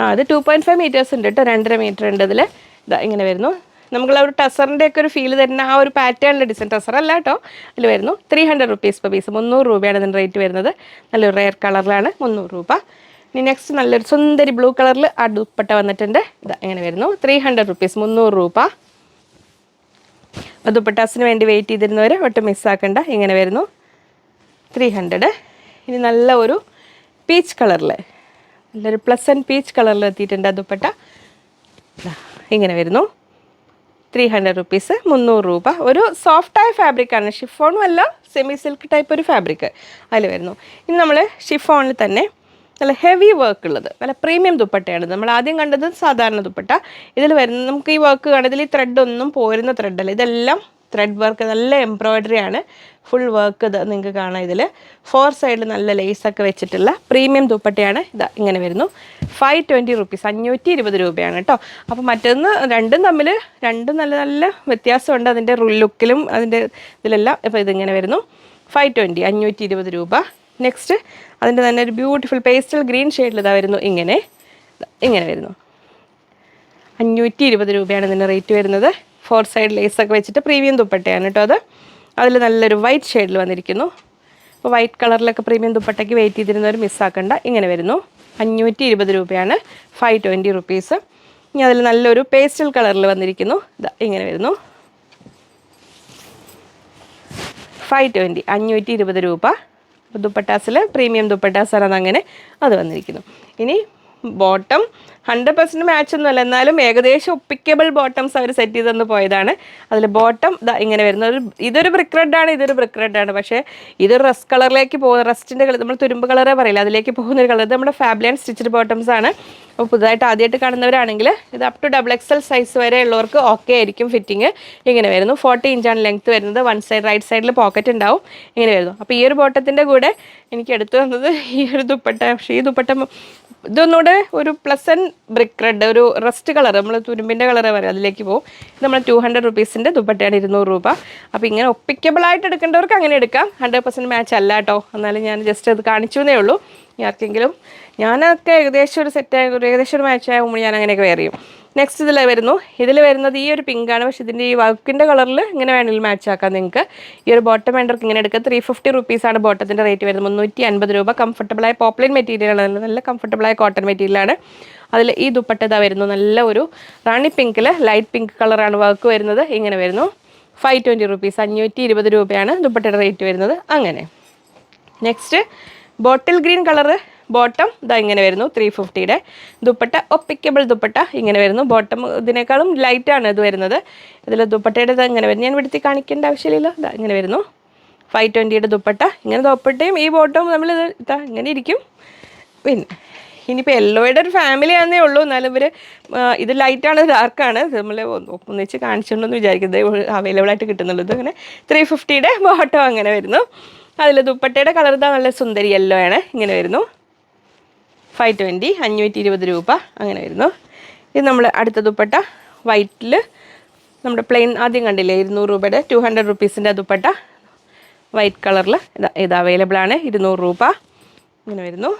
അത് 2.5 മീറ്റേഴ്സ് ഉണ്ട് കേട്ടോ, 2.5 മീറ്റർ ഉണ്ട് ഇതിൽ. ഇങ്ങനെ വരുന്നു. നമുക്കുള്ള ഒരു ടസറിൻ്റെ ഒക്കെ ഒരു ഫീൽ തരുന്ന ആ ഒരു പാറ്റേണിൻ്റെ ഡിസൈൻ, ടസറല്ല കേട്ടോ, അതിൽ വരുന്നു 300 റുപ്പീസ് per പീസ്, 300 രൂപയാണ് ഇതിൻ്റെ റേറ്റ് വരുന്നത്. നല്ലൊരു റെയർ കളറിലാണ്, 300 രൂപ. ഇനി നെക്സ്റ്റ് നല്ലൊരു സുന്ദരി ബ്ലൂ കളറിൽ ആ ദുപ്പട്ട വന്നിട്ടുണ്ട്. ഇങ്ങനെ വരുന്നു 300 റുപ്പീസ്, 300 രൂപ. ദുപ്പട്ടാസിന് വേണ്ടി വെയിറ്റ് ചെയ്തിരുന്നവർ ഒട്ടും മിസ്സാക്കണ്ട. ഇങ്ങനെ വരുന്നു 300. ഇനി നല്ല ഒരു പീച്ച് കളറിൽ, നല്ലൊരു പ്ലസൻറ്റ് പീച്ച് കളറിൽ എത്തിയിട്ടുണ്ട് ആ ദുപ്പട്ട. ഇങ്ങനെ വരുന്നു 300 റുപ്പീസ്, 300 രൂപ. ഒരു സോഫ്റ്റായ ഫാബ്രിക്കാണ്, ഷിഫോണും അല്ല, സെമി സിൽക്ക് ടൈപ്പ് ഒരു ഫാബ്രിക് അതിൽ വരുന്നു. ഇനി നമ്മൾ ഷിഫോണിൽ തന്നെ നല്ല ഹെവി വർക്ക് ഉള്ളത് നല്ല പ്രീമിയം ദുപ്പട്ടയാണ്. നമ്മൾ ആദ്യം കണ്ടത് സാധാരണ ദുപ്പട്ട. ഇതിൽ വരുന്നത് നമുക്ക് ഈ വർക്ക് കാണാം, ഇതിൽ ഈ ത്രെഡ് ഒന്നും പോരുന്ന ത്രെഡല്ല, ഇതെല്ലാം ത്രെഡ് വർക്ക്, നല്ല എംബ്രോയ്ഡറി ആണ്, ഫുൾ വർക്ക്. ഇത് നിങ്ങൾക്ക് കാണാം. ഇതിൽ 4 സൈഡിൽ നല്ല ലേസൊക്കെ വെച്ചിട്ടുള്ള പ്രീമിയം ദുപ്പട്ടയാണ്. ഇങ്ങനെ വരുന്നു 520 റുപ്പീസ്, 520 രൂപയാണ് കേട്ടോ. അപ്പോൾ മറ്റൊന്ന് രണ്ടും തമ്മിൽ നല്ല നല്ല വ്യത്യാസമുണ്ട് അതിൻ്റെ ലുക്കിലും അതിൻ്റെ ഇതിലെല്ലാം. അപ്പോൾ ഇതിങ്ങനെ വരുന്നു 520, 520 രൂപ. നെക്സ്റ്റ് അതിൻ്റെ തന്നെ ഒരു ബ്യൂട്ടിഫുൾ പേസ്റ്റൽ ഗ്രീൻ ഷെയ്ഡിൽ വരുന്നു. ഇങ്ങനെ വരുന്നു 520 രൂപയാണ് ഇതിൻ്റെ റേറ്റ് വരുന്നത്. 4 സൈഡ് ലേസൊക്കെ വെച്ചിട്ട് പ്രീമിയം ദുപ്പട്ടയാണ് കേട്ടോ അത്. അതിൽ നല്ലൊരു വൈറ്റ് ഷെയ്ഡിൽ വന്നിരിക്കുന്നു. അപ്പോൾ വൈറ്റ് കളറിലൊക്കെ പ്രീമിയം ദുപ്പട്ടയ്ക്ക് വെയിറ്റ് ചെയ്തിരുന്നവർ മിസ്സാക്കണ്ട. ഇങ്ങനെ വരുന്നു 520 രൂപയാണ്, 520 റുപ്പീസ്. ഇനി അതിൽ നല്ലൊരു പേസ്റ്റൽ കളറിൽ വന്നിരിക്കുന്നു. ഇങ്ങനെ വരുന്നു 520, 520 രൂപ. ദുപ്പട്ടാസിൽ പ്രീമിയം ദുപ്പട്ടാസാണ് അതങ്ങനെ അത് വന്നിരിക്കുന്നു. ഇനി ബോട്ടം 100% മാച്ചൊന്നുമല്ല, എന്നാലും ഏകദേശം ഒപ്പിക്കബിൾ ബോട്ടംസ് അവർ സെറ്റ് ചെയ്ത് തന്നു പോയതാണ്. അതിൽ ബോട്ടം ഇങ്ങനെ വരുന്നത്, ഇതൊരു ബ്രിക്ക് റെഡാണ്, ഇതൊരു ബ്രിക്ക് റെഡാണ്. പക്ഷേ ഇതൊരു റസ്റ്റ് കളറിലേക്ക് പോകുന്ന, റസ്റ്റിൻ്റെ കളർ, നമ്മൾ തുരുമ്പ് കളറേ പറയില്ല, അതിലേക്ക് പോകുന്നൊരു കളർ. ഇത് നമ്മുടെ ഫാബ്ലിൻ സ്റ്റിച്ച്ഡ് ബോട്ടംസ് ആണ്. അപ്പോൾ പുതുതായിട്ട് ആദ്യമായിട്ട് കാണുന്നവരാണെങ്കിൽ ഇത് അപ് ടു XXL സൈസ് വരെ ഉള്ളവർക്ക് ഓക്കെ ആയിരിക്കും ഫിറ്റിങ്. ഇങ്ങനെ വരുന്നു 40 ഇഞ്ചാണ് ലെങ്ത്ത് വരുന്നത്. 1 സൈഡ് റൈറ്റ് സൈഡിൽ പോക്കറ്റ് ഉണ്ടാവും. ഇങ്ങനെ വരുന്നു. അപ്പോൾ ഈ ഒരു ബോട്ടത്തിൻ്റെ കൂടെ എനിക്ക് എടുത്തു തന്നത് ഈ ഒരു ദുപ്പട്ട. പക്ഷേ ഈ ദുപ്പട്ട ഇതൊന്നുകൂടെ ഒരു പ്ലസൻറ്റ് ബ്രിക്ക് റെഡ്, ഒരു റസ്റ്റ് കളർ, നമ്മൾ തുരുമ്പിൻ്റെ കളറ് വരെ അതിലേക്ക് പോകും. ഇത് നമ്മൾ 200 റുപ്പീസിൻ്റെ ദുപ്പട്ടയാണ്, 200 രൂപ. അപ്പോൾ ഇങ്ങനെ ഒപ്പിക്കബിളായിട്ട് എടുക്കേണ്ടവർക്ക് അങ്ങനെ എടുക്കാം. 100% മാച്ച് അല്ല കേട്ടോ, എന്നാലും ഞാൻ ജസ്റ്റ് അത് കാണിച്ചു എന്നേ ഉള്ളൂ. ആർക്കെങ്കിലും, ഞാനൊക്കെ ഏകദേശം ഒരു സെറ്റ്, ഏകദേശം ഒരു മാച്ച് ആകുമ്പോൾ ഞാൻ അങ്ങനെയൊക്കെ വെയർ ചെയ്യും. നെക്സ്റ്റ് ഇതിൽ വരുന്നത് ഈ ഒരു പിങ്കാണ്. പക്ഷേ ഇതിൻ്റെ ഈ വർക്കിൻ്റെ കളറിൽ ഇങ്ങനെ വേണമെങ്കിൽ മാച്ച് ആക്കാം നിങ്ങൾക്ക്. ഈ ഒരു ബോട്ടം വേണ്ടവർക്ക് ഇങ്ങനെ എടുക്കുക. 350 റുപ്പീസാണ് ബോട്ടത്തിൻ്റെ റേറ്റ് വരുന്നത്. 350 രൂപ. കംഫർട്ടബിളായ പോപ്ലിൻ മെറ്റീരിയലാണ്, നല്ല കംഫർട്ടബിളായ കോട്ടൺ മെറ്റീരിയലാണ്. അതിൽ ഈ ദുപ്പട്ട ഇതാ വരുന്നു, നല്ല ഒരു റാണി പിങ്കിൽ, ലൈറ്റ് പിങ്ക് കളറാണ് വർക്ക് വരുന്നത്. ഇങ്ങനെ വരുന്നു. 520 റുപ്പീസ്, 520 രൂപയാണ് ദുപ്പട്ടയുടെ റേറ്റ് വരുന്നത്. അങ്ങനെ next bottle green colour bottom ഇതാ ഇങ്ങനെ വരുന്നു. 350യുടെ ദുപ്പട്ട, ഒപ്പിക്കബിൾ ദുപ്പട്ട ഇങ്ങനെ വരുന്നു. ബോട്ടം ഇതിനേക്കാളും ലൈറ്റാണ് ഇത് വരുന്നത്. ഇതിൽ ദുപ്പട്ടയുടെ ഇതാ ഇങ്ങനെ വരുന്നു. ഞാൻ ഇവിടുത്തെ കാണിക്കേണ്ട ആവശ്യമില്ലല്ലോ. ഇതാ ഇങ്ങനെ വരുന്നു. 520യുടെ ദുപ്പട്ട. ഇങ്ങനെ ദുപ്പട്ടയും ഈ ബോട്ടവും നമ്മൾ ഇതാ ഇങ്ങനെ ഇരിക്കും. പിന്നെ ഇനിയിപ്പോൾ യെല്ലോയുടെ ഒരു ഫാമിലി ആണെന്നേ ഉള്ളൂ. എന്നാലും ഇവർ ഇത് ലൈറ്റാണ്, ഡാർക്കാണ്. നമ്മൾ ഒന്നിച്ച് കാണിച്ചിട്ടുണ്ടെന്ന് വിചാരിക്കുന്നത് അവൈലബിൾ ആയിട്ട് കിട്ടുന്നുള്ളൂ. ഇത് അങ്ങനെ 350യുടെ ബോട്ടം അങ്ങനെ വരുന്നു. അതിൽ ദുപ്പട്ടയുടെ കളർ ഇതാ നല്ല സുന്ദരി യെല്ലോ ആണ്. ഇങ്ങനെ വരുന്നു. 520, 520 രൂപ അങ്ങനെ വരുന്നു. ഇത് നമ്മൾ അടുത്ത ദുപ്പട്ട വൈറ്റിൽ നമ്മുടെ പ്ലെയിൻ ആദ്യം കണ്ടില്ലേ 200 രൂപയുടെ 200 റുപ്പീസിൻ്റെ ദുപ്പട്ട വൈറ്റ് കളറിൽ ഇത് അവൈലബിൾ ആണ്. 200 രൂപ ഇങ്ങനെ വരുന്നു.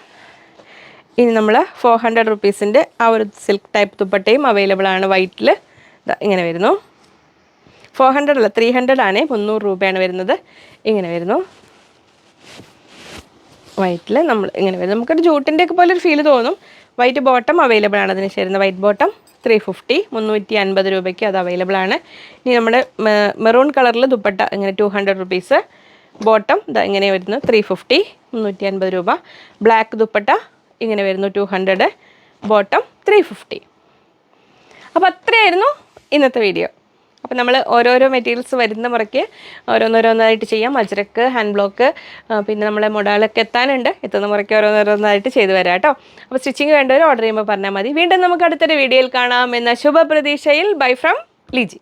ഇനി നമ്മൾ 400 റുപ്പീസിൻ്റെ ആ ഒരു സിൽക്ക് ടൈപ്പ് ദുപ്പട്ടയും അവൈലബിൾ ആണ് വൈറ്റിൽ. ഇങ്ങനെ വരുന്നു. 400 അല്ല 300 ആണ്, 300 രൂപയാണ് വരുന്നത്. ഇങ്ങനെ വരുന്നു. വൈറ്റിൽ നമ്മൾ ഇങ്ങനെ വരും. നമുക്കൊരു ജൂട്ടിൻ്റെ ഒക്കെ പോലെ ഒരു ഫീൽ തോന്നും. വൈറ്റ് ബോട്ടം അവൈലബിൾ ആണ്. അതിന് ചേരുന്ന വൈറ്റ് ബോട്ടം 350, 350 രൂപയ്ക്ക് അത് അവൈലബിൾ ആണ്. ഇനി നമ്മുടെ മെറൂൺ കളറിൽ ദുപ്പട്ട ഇങ്ങനെ 200 റുപ്പീസ്. ബോട്ടം ഇതാ ഇങ്ങനെ വരുന്നു 350, 350 രൂപ. ബ്ലാക്ക് ദുപ്പട്ട ഇങ്ങനെ വരുന്നു 200, ബോട്ടം 350. അപ്പോൾ അത്രയായിരുന്നു ഇന്നത്തെ വീഡിയോ. അപ്പോൾ നമ്മൾ ഓരോരോ മെറ്റീരിയൽസ് വരുന്ന മുറയ്ക്ക് ഓരോന്നോരോന്നായിട്ട് ചെയ്യാം. അജ്രക്ക്, ഹാൻഡ് ബ്ലോക്ക്, പിന്നെ നമ്മളെ മൊഡാളൊക്കെ എത്താനുണ്ട്. എത്തുന്ന മുറയ്ക്ക് ഓരോന്നോരോന്നായിട്ട് ചെയ്തു വരാം കേട്ടോ. അപ്പോൾ സ്റ്റിച്ചിങ് വേണ്ടവർ ഓർഡർ ചെയ്യുമ്പോൾ പറഞ്ഞാൽ മതി. വീണ്ടും നമുക്ക് അടുത്തൊരു വീഡിയോയിൽ കാണാം എന്ന ശുഭപ്രതീക്ഷയിൽ. Bye from Liji.